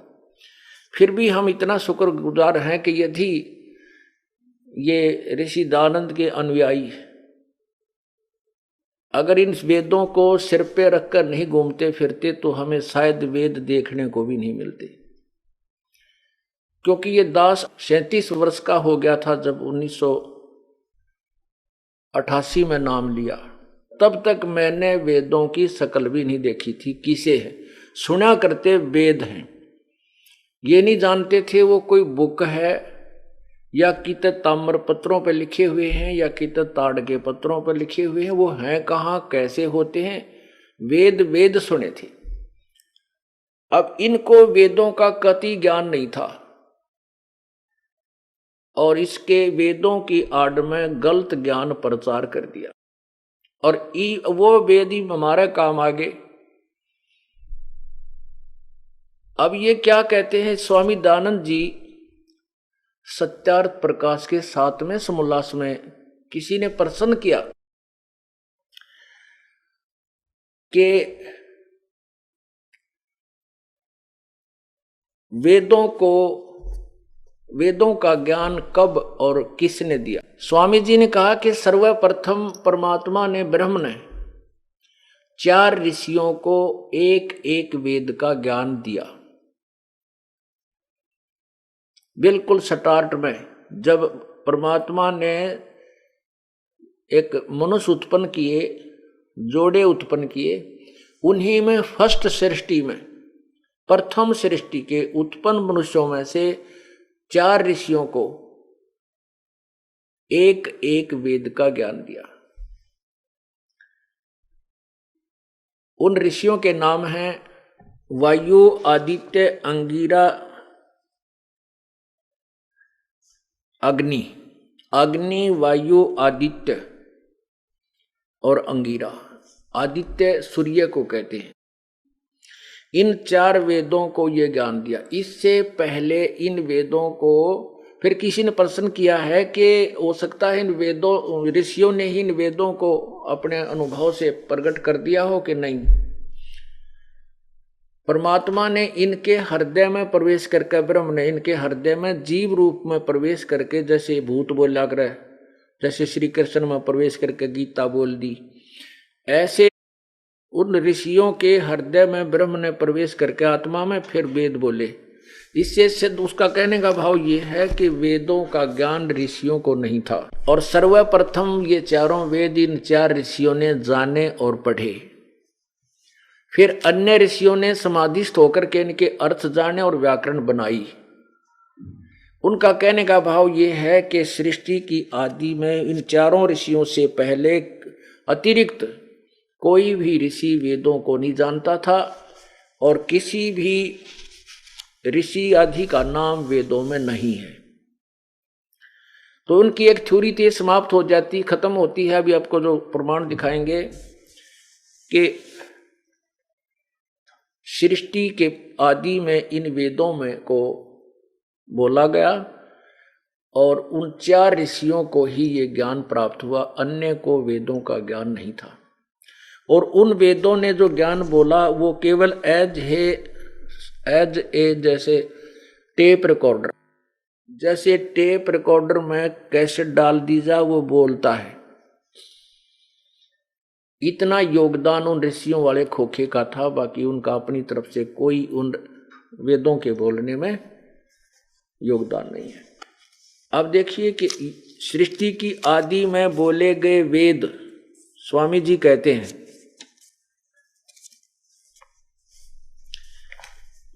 S2: फिर भी हम इतना शुक्रगुजार हैं कि यदि ये ऋषि दयानंद के अनुयायी अगर इन वेदों को सिर पे रखकर नहीं घूमते फिरते, तो हमें शायद वेद देखने को भी नहीं मिलते। क्योंकि ये दास 37 वर्ष का हो गया था जब 1988 में नाम लिया, तब तक मैंने वेदों की शक्ल भी नहीं देखी थी। किसे है सुना करते वेद हैं, ये नहीं जानते थे वो कोई बुक है या कित ताम्र पत्रों पर लिखे हुए हैं या कित ताड़ के पत्रों पर लिखे हुए हैं। वो हैं कहाँ, कैसे होते हैं? वेद सुने थे। अब इनको वेदों का कति ज्ञान नहीं था, और इसके वेदों की आड़ में गलत ज्ञान प्रचार कर दिया, और वो वेद ही हमारे काम आ गए। अब ये क्या कहते हैं स्वामी दयानंद जी, सत्यार्थ प्रकाश के 7वें समोल्लास में किसी ने प्रश्न किया कि वेदों का ज्ञान कब और किसने दिया? स्वामी जी ने कहा कि सर्वप्रथम परमात्मा ने, ब्रह्म ने 4 ऋषियों को एक एक वेद का ज्ञान दिया। बिल्कुल स्टार्ट में जब परमात्मा ने एक मनुष्य उत्पन्न किए, जोड़े उत्पन्न किए, उन्हीं में फर्स्ट सृष्टि में, प्रथम सृष्टि के उत्पन्न मनुष्यों में से 4 ऋषियों को एक एक वेद का ज्ञान दिया। उन ऋषियों के नाम हैं वायु, आदित्य, अंगिरा, अग्नि, वायु, आदित्य और अंगिरा। आदित्य सूर्य को कहते हैं। इन 4 वेदों को यह ज्ञान दिया। इससे पहले इन वेदों को फिर किसी ने प्रश्न किया है कि हो सकता है इन वेदों, ऋषियों ने ही इन वेदों को अपने अनुभव से प्रकट कर दिया हो कि नहीं। परमात्मा ने इनके हृदय में प्रवेश करके, ब्रह्म ने इनके हृदय में जीव रूप में प्रवेश करके, जैसे भूत बोला कर, जैसे श्री कृष्ण में प्रवेश करके गीता बोल दी, ऐसे उन ऋषियों के हृदय में ब्रह्म ने प्रवेश करके आत्मा में फिर वेद बोले। इससे सिद्ध उसका कहने का भाव ये है कि वेदों का ज्ञान ऋषियों को नहीं था, और सर्वप्रथम ये चारों वेद इन 4 ऋषियों ने जाने और पढ़े। फिर अन्य ऋषियों ने समाधिस्थ होकर के इनके अर्थ जाने और व्याकरण बनाई। उनका कहने का भाव ये है कि सृष्टि की आदि में इन 4 ऋषियों से पहले अतिरिक्त कोई भी ऋषि वेदों को नहीं जानता था, और किसी भी ऋषि आदि का नाम वेदों में नहीं है। तो उनकी एक थ्योरी थी, समाप्त हो जाती, खत्म होती है। अभी आपको जो प्रमाण दिखाएंगे कि सृष्टि के आदि में इन वेदों में को बोला गया, और उन 4 ऋषियों को ही ये ज्ञान प्राप्त हुआ, अन्य को वेदों का ज्ञान नहीं था। और उन वेदों ने जो ज्ञान बोला वो केवल एज ए जैसे टेप रिकॉर्डर, जैसे टेप रिकॉर्डर में कैसेट डाल दी जा वो बोलता है, इतना योगदान उन ऋषियों वाले खोखे का था। बाकी उनका अपनी तरफ से कोई उन वेदों के बोलने में योगदान नहीं है। अब देखिए कि सृष्टि की आदि में बोले गए वेद, स्वामी जी कहते हैं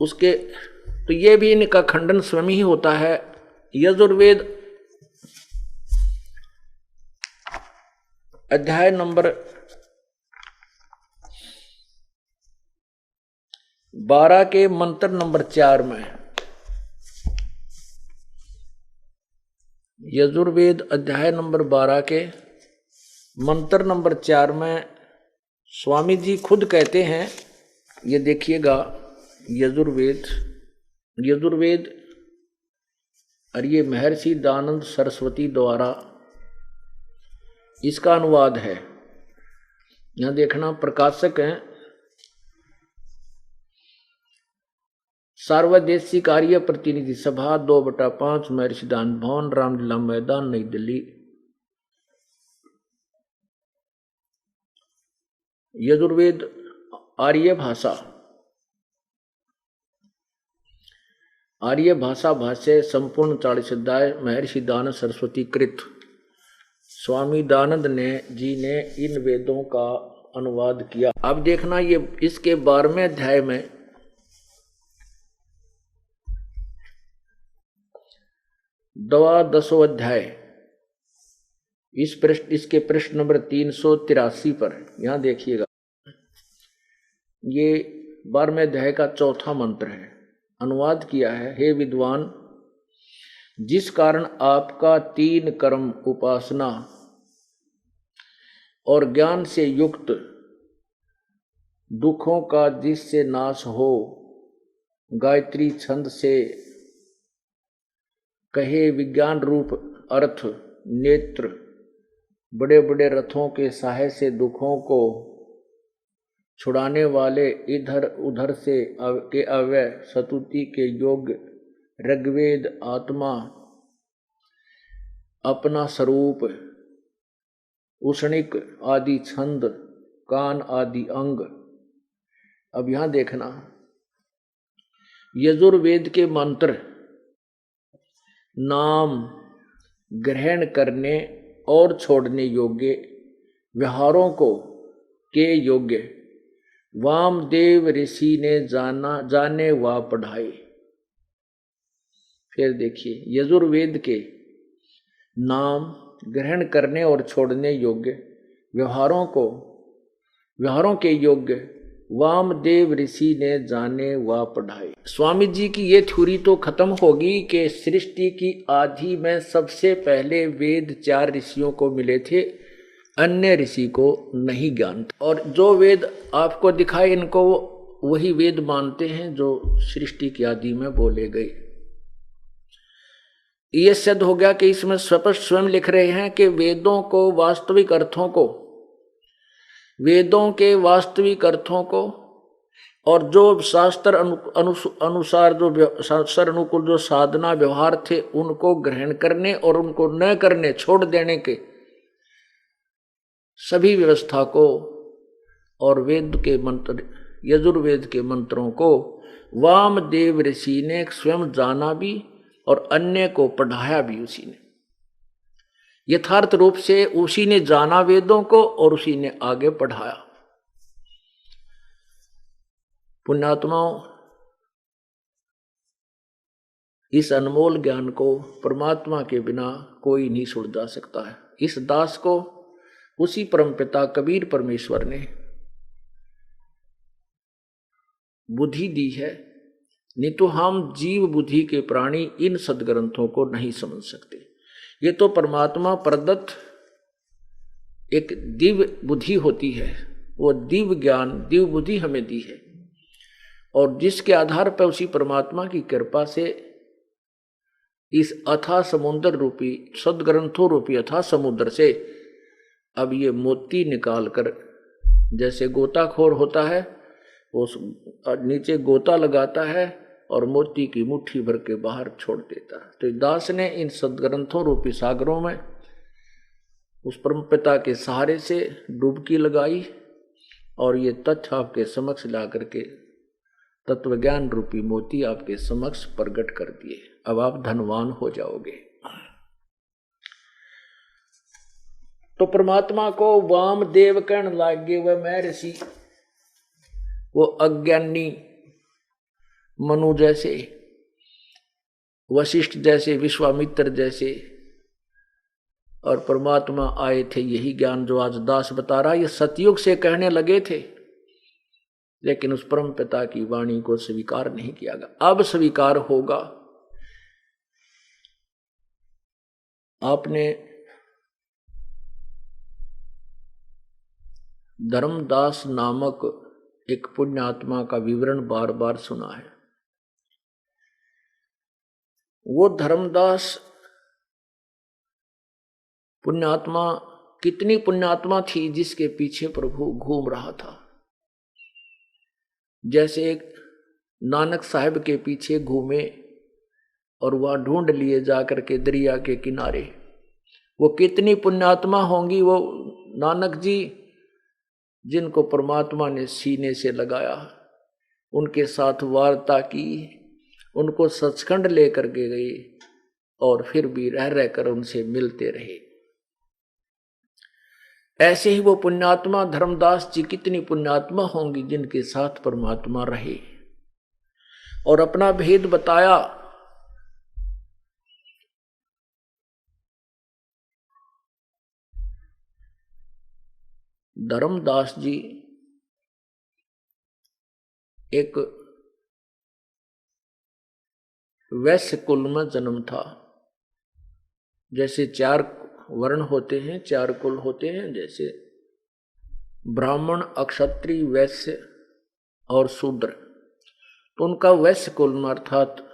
S2: उसके, तो ये भी इनका खंडन स्वयं ही होता है। यजुर्वेद अध्याय नंबर 12 के मंत्र नंबर 4 में, यजुर्वेद अध्याय नंबर 12 के मंत्र नंबर 4 में स्वामी जी खुद कहते हैं, ये देखिएगा, यजुर्वेद और ये महर्षि दयानंद सरस्वती द्वारा इसका अनुवाद है। यहां देखना, प्रकाशक हैं सार्वदेशी कार्य प्रतिनिधि सभा 2/5 महर्षि दयानंद भवन, रामलीला मैदान, नई दिल्ली। यजुर्वेद आर्य भाषा भाष्य संपूर्ण 40 अध्याय महर्षि दयानंद सरस्वती कृत। स्वामी दयानंद जी ने इन वेदों का अनुवाद किया। अब देखना, ये इसके 12वें अध्याय में द्वादशो अध्याय, इसके पृष्ठ नंबर 383 पर यहां देखिएगा, ये 12वें अध्याय का 4था मंत्र है। अनुवाद किया है, हे विद्वान, जिस कारण आपका 3 कर्म उपासना और ज्ञान से युक्त दुखों का जिससे नाश हो, गायत्री छंद से कहे विज्ञान रूप अर्थ, नेत्र, बड़े बड़े रथों के सहाय से दुखों को छुड़ाने वाले इधर उधर से के अव्यय स्तुति के योग्य ऋग्वेद आत्मा अपना स्वरूप उष्णिक आदि छंद कान आदि अंग। अब यहां देखना यजुर्वेद के मंत्र नाम ग्रहण करने और छोड़ने योग्य व्यवहारों को के योग्य वामदेव ऋषि ने जाने व पढ़ाए। फिर देखिए यजुर्वेद के नाम ग्रहण करने और छोड़ने योग्य व्यवहारों के योग्य वामदेव ऋषि ने जाने व पढ़ाए। स्वामी जी की ये थ्योरी तो खत्म होगी कि सृष्टि की आदि में सबसे पहले वेद 4 ऋषियों को मिले थे, अन्य ऋषि को नहीं ज्ञान था। और जो वेद आपको दिखाए इनको वही वेद मानते हैं जो सृष्टि की आदि में बोले गए। यह सिद्ध हो गया कि इसमें स्पष्ट स्वयं लिख रहे हैं कि वेदों के वास्तविक अर्थों को और जो शास्त्र अनुसार जो शास्त्र अनुकूल जो साधना व्यवहार थे उनको ग्रहण करने और उनको न करने छोड़ देने के सभी व्यवस्था को और वेद के मंत्र यजुर्वेद के मंत्रों को वामदेव ऋषि ने स्वयं जाना भी और अन्य को पढ़ाया भी उसी ने। यथार्थ रूप से उसी ने जाना वेदों को और उसी ने आगे पढ़ाया। पुण्यात्माओं, इस अनमोल ज्ञान को परमात्मा के बिना कोई नहीं सुलझा सकता है। इस दास को उसी परमपिता कबीर परमेश्वर ने बुद्धि दी है, नहीं तो हम जीव बुद्धि के प्राणी इन सदग्रंथों को नहीं समझ सकते। ये तो परमात्मा प्रदत्त एक दिव्य बुद्धि होती है, वो दिव्य ज्ञान दिव्य बुद्धि हमें दी है और जिसके आधार पर उसी परमात्मा की कृपा से इस अथाह समुद्र रूपी सदग्रंथों रूपी अथाह समुद्र से अब ये मोती निकाल कर, जैसे गोताखोर होता है वो नीचे गोता लगाता है और मोती की मुट्ठी भर के बाहर छोड़ देता है। तो दास ने इन सदग्रंथों रूपी सागरों में उस परमपिता के सहारे से डुबकी लगाई और ये तथ्य आपके समक्ष ला करके तत्वज्ञान रूपी मोती आपके समक्ष प्रकट कर दिए। अब आप धनवान हो जाओगे। तो परमात्मा को वामदेव कहने लागे वह महर्षि, वो अज्ञानी मनु जैसे, वशिष्ठ जैसे, विश्वामित्र जैसे, और परमात्मा आए थे। यही ज्ञान जो आज दास बता रहा, ये सतयुग से कहने लगे थे, लेकिन उस परम पिता की वाणी को स्वीकार नहीं किया गया। अब स्वीकार होगा। आपने धर्मदास नामक एक पुण्यात्मा का विवरण बार बार सुना है। वो धर्मदास पुण्यात्मा कितनी पुण्यात्मा थी जिसके पीछे प्रभु घूम रहा था। जैसे एक नानक साहब के पीछे घूमे और वह ढूंढ लिए जाकर के दरिया के किनारे। वो कितनी पुण्यात्मा होंगी वो नानक जी, जिनको परमात्मा ने सीने से लगाया, उनके साथ वार्ता की, उनको सचखंड लेकर के गए और फिर भी रह रहकर उनसे मिलते रहे। ऐसे ही वो पुण्यात्मा धर्मदास जी कितनी पुण्यात्मा होंगी जिनके साथ परमात्मा रहे और अपना भेद बताया। धर्मदास जी एक वैश्य कुल में जन्म था। जैसे 4 वर्ण होते हैं, 4 कुल होते हैं, जैसे ब्राह्मण, क्षत्रिय, वैश्य और शूद्र। तो उनका वैश्य कुल में अर्थात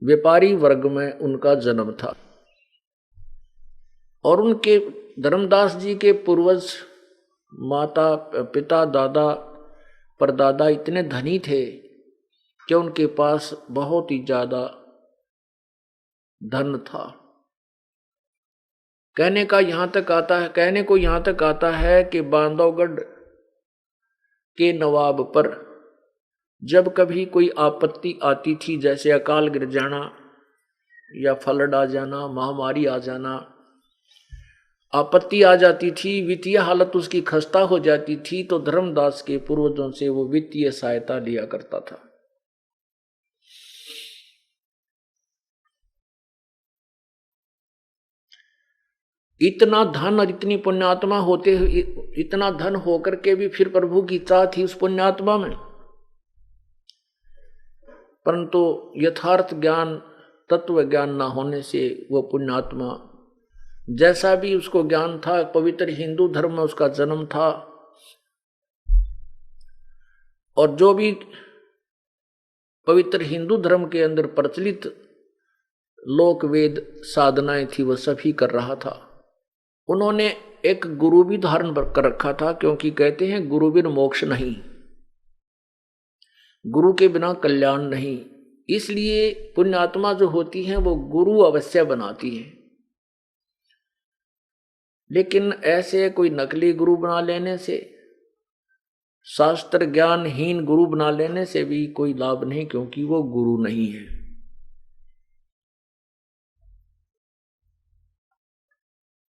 S2: व्यापारी वर्ग में उनका जन्म था। और उनके धर्मदास जी के पूर्वज माता, पिता, दादा परदादा इतने धनी थे कि उनके पास बहुत ही ज्यादा धन था। कहने को यहां तक आता है कि बांधवगढ़ के नवाब पर जब कभी कोई आपत्ति आती थी, जैसे अकाल गिर जाना या फ्लड आ जाना, महामारी आ जाना, आपत्ति आ जाती थी, वित्तीय हालत उसकी खस्ता हो जाती थी, तो धर्मदास के पूर्वजों से वो वित्तीय सहायता लिया करता था। इतना धन और इतनी पुण्यात्मा होते हुए, इतना धन होकर के भी फिर प्रभु की चाह थी उस पुण्यात्मा में, परंतु यथार्थ ज्ञान, तत्व ज्ञान ना होने से वो पुण्यात्मा, जैसा भी उसको ज्ञान था, पवित्र हिंदू धर्म में उसका जन्म था, और जो भी पवित्र हिंदू धर्म के अंदर प्रचलित लोक वेद साधनाएं थी वह सभी कर रहा था। उन्होंने एक गुरु भी धारण कर रखा था, क्योंकि कहते हैं गुरु बिन मोक्ष नहीं, गुरु के बिना कल्याण नहीं। इसलिए पुण्यात्मा जो होती हैं वो गुरु अवश्य बनाती है। लेकिन ऐसे कोई नकली गुरु बना लेने से, शास्त्र ज्ञानहीन गुरु बना लेने से भी कोई लाभ नहीं, क्योंकि वो गुरु नहीं है।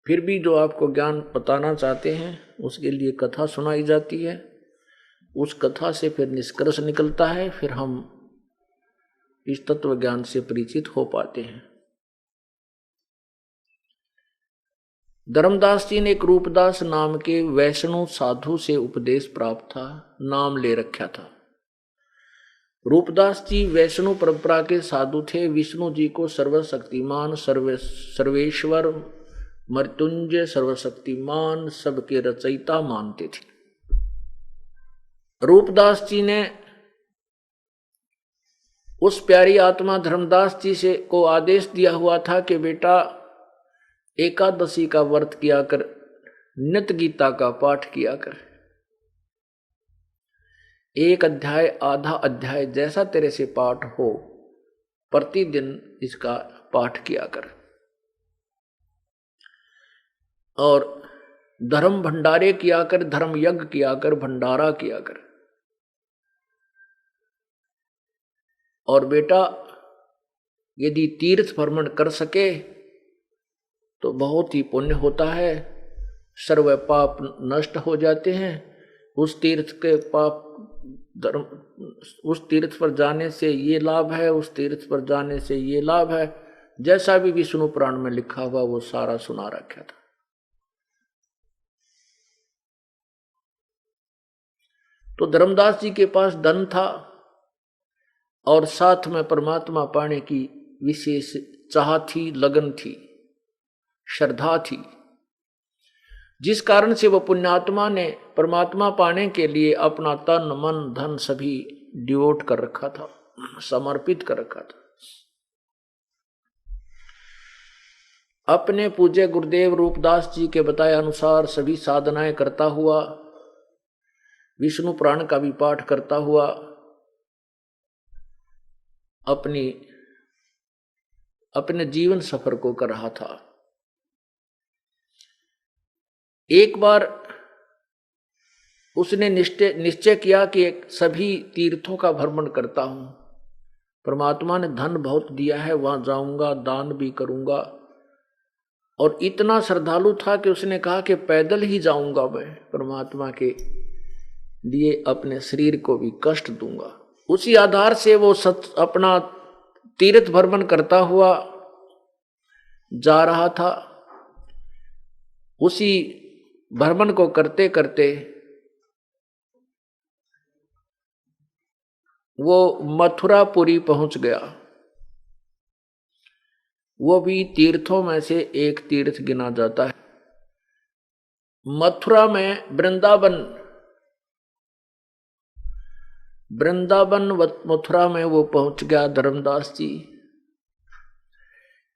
S2: फिर भी जो आपको ज्ञान बताना चाहते हैं उसके लिए कथा सुनाई जाती है, उस कथा से फिर निष्कर्ष निकलता है, फिर हम इस तत्व ज्ञान से परिचित हो पाते हैं। धर्मदास जी ने एक रूपदास नाम के वैष्णव साधु से उपदेश प्राप्त था, नाम ले रखा था। रूपदास जी वैष्णव परंपरा के साधु थे। विष्णु जी को सर्वशक्तिमान, सर्वेश्वर, मृत्युंजय, सर्वशक्तिमान, सबके रचयिता मानते थे। रूपदास जी ने उस प्यारी आत्मा धर्मदास जी से को आदेश दिया हुआ था कि बेटा एकादशी का व्रत किया कर, नित्य गीता का पाठ किया कर, एक अध्याय आधा अध्याय जैसा तेरे से पाठ हो प्रतिदिन इसका पाठ किया कर, और धर्म भंडारे किया कर, धर्म यज्ञ किया कर, भंडारा किया कर। और बेटा यदि तीर्थ भ्रमण कर सके तो बहुत ही पुण्य होता है, सर्व पाप नष्ट हो जाते हैं। उस तीर्थ के पाप धर्म, उस तीर्थ पर जाने से ये लाभ है, उस तीर्थ पर जाने से ये लाभ है, जैसा भी विष्णु पुराण में लिखा हुआ वो सारा सुना रखा था। तो धर्मदास जी के पास धन था और साथ में परमात्मा पाने की विशेष चाह थी, लगन थी, श्रद्धा थी, जिस कारण से वह पुण्यात्मा ने परमात्मा पाने के लिए अपना तन मन धन सभी डिवोट कर रखा था, समर्पित कर रखा था। अपने पूज्य गुरुदेव रूपदास जी के बताए अनुसार सभी साधनाएं करता हुआ, विष्णु पुराण का भी पाठ करता हुआ अपने जीवन सफर को कर रहा था। एक बार उसने निश्चय किया कि सभी तीर्थों का भ्रमण करता हूं, परमात्मा ने धन बहुत दिया है, वहां जाऊंगा, दान भी करूंगा। और इतना श्रद्धालु था कि उसने कहा कि पैदल ही जाऊंगा मैं, परमात्मा के लिए अपने शरीर को भी कष्ट दूंगा। उसी आधार से वो अपना तीर्थ भ्रमण करता हुआ जा रहा था। उसी भ्रमण को करते करते वो मथुरापुरी पहुंच गया। वो भी तीर्थों में से एक तीर्थ गिना जाता है। मथुरा में वृंदावन मथुरा में वो पहुंच गया धर्मदास जी।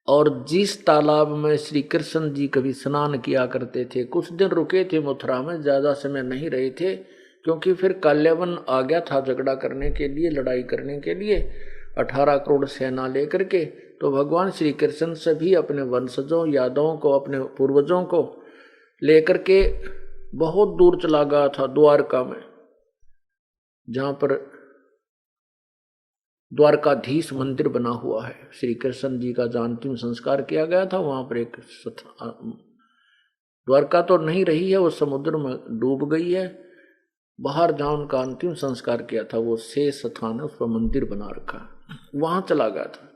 S2: और जिस तालाब में श्री कृष्ण जी कभी स्नान किया करते थे, कुछ दिन रुके थे मथुरा में, ज्यादा समय नहीं रहे थे, क्योंकि फिर काल्यावन आ गया था झगड़ा करने के लिए, लड़ाई करने के लिए 18 करोड़ सेना लेकर के। तो भगवान श्री कृष्ण सभी अपने वंशजों, यादवों को, अपने पूर्वजों को लेकर के बहुत दूर चला गया था, द्वारका में, जहां पर द्वारकाधीश मंदिर बना हुआ है। श्री कृष्ण जी का जहाँ अंतिम संस्कार किया गया था, वहां पर एक द्वारका तो नहीं रही है, वो समुद्र में डूब गई है। बाहर जहाँ उनका अंतिम संस्कार किया था वो शेष स्थान है, उस पर मंदिर बना रखा है, वहां चला गया था।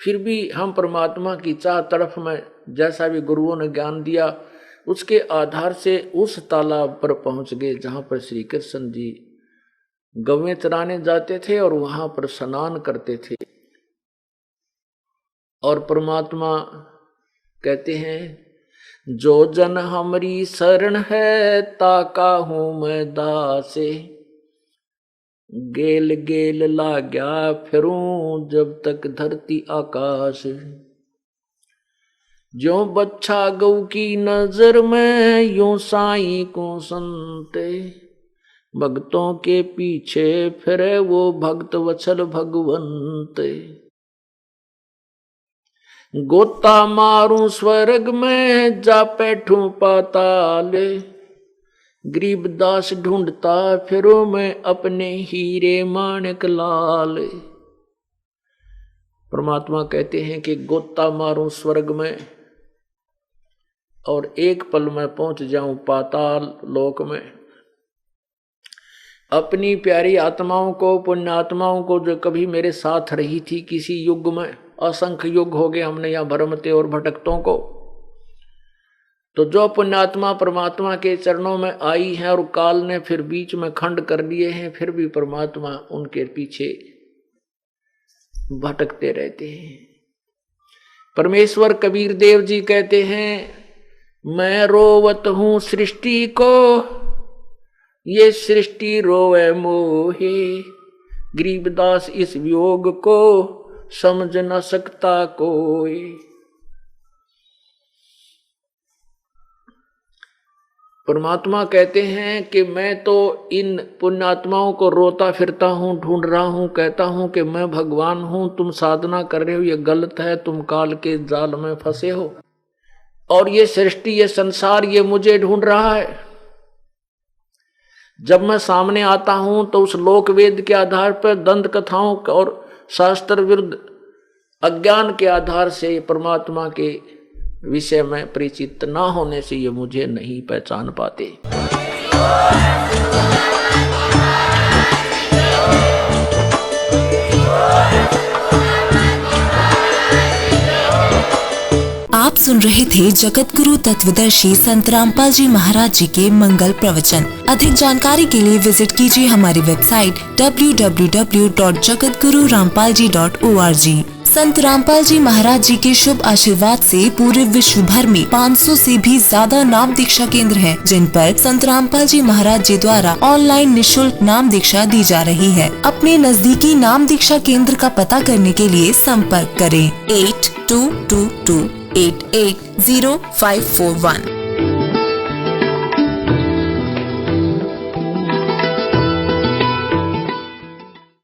S2: फिर भी हम परमात्मा की चाह तड़फ में जैसा भी गुरुओं ने ज्ञान दिया उसके आधार से उस तालाब पर पहुंच गए जहां पर श्री कृष्ण जी गवें चराने जाते थे और वहां पर स्नान करते थे। और परमात्मा कहते हैं, जो जन हमारी शरण है ताका हूं मैं दासे, गेल गेल लाग्या फिरूं जब तक धरती आकाश। जो बच्चा गौ की नजर में यूं साईं को संते, भक्तों के पीछे फिरे वो भक्त वत्सल भगवंत। गोता मारूं स्वर्ग में जा बैठूं पाताल, गरीबदास ढूंढता फिरो मैं अपने हीरे माणिक लाल। परमात्मा कहते हैं कि गोता मारूं स्वर्ग में और एक पल में पहुंच जाऊं पाताल लोक में। अपनी प्यारी आत्माओं को, पुण्य आत्माओं को जो कभी मेरे साथ रही थी किसी युग में, असंख्य युग हो गए हमने यहाँ भ्रमते और भटकतों को, तो जो पुण्यात्मा परमात्मा के चरणों में आई है और काल ने फिर बीच में खंड कर दिए हैं, फिर भी परमात्मा उनके पीछे भटकते रहते हैं। परमेश्वर कबीर देव जी कहते हैं, मैं रोवत हूं सृष्टि को, ये सृष्टि रोवे मोहे। गरीबदास इस वियोग को समझ न सकता कोई। परमात्मा कहते हैं कि मैं तो इन पुण्यात्माओं को रोता फिरता हूं, ढूंढ रहा हूं, कहता हूं कि मैं भगवान हूं, तुम साधना कर रहे हो, ये गलत है, तुम काल के जाल में फंसे हो और ये सृष्टि, ये संसार, ये मुझे ढूंढ रहा है। जब मैं सामने आता हूं तो उस लोक वेद के आधार पर, दंत कथाओं और शास्त्र विरुद्ध अज्ञान के आधार से परमात्मा के विषय में परिचित ना होने से ये मुझे नहीं पहचान पाते।
S3: आप सुन रहे थे जगत गुरु तत्वदर्शी संत रामपाल जी महाराज जी के मंगल प्रवचन। अधिक जानकारी के लिए विजिट कीजिए हमारी वेबसाइट www.jagatgururampalji.org। संत रामपाल जी महाराज जी के शुभ आशीर्वाद से पूरे विश्व भर में 500 से भी ज्यादा नाम दीक्षा केंद्र हैं, जिन पर संत रामपाल जी महाराज जी द्वारा ऑनलाइन निशुल्क नाम दीक्षा दी जा रही है। अपने नजदीकी नाम दीक्षा केंद्र का पता करने के लिए संपर्क करें 8222880541।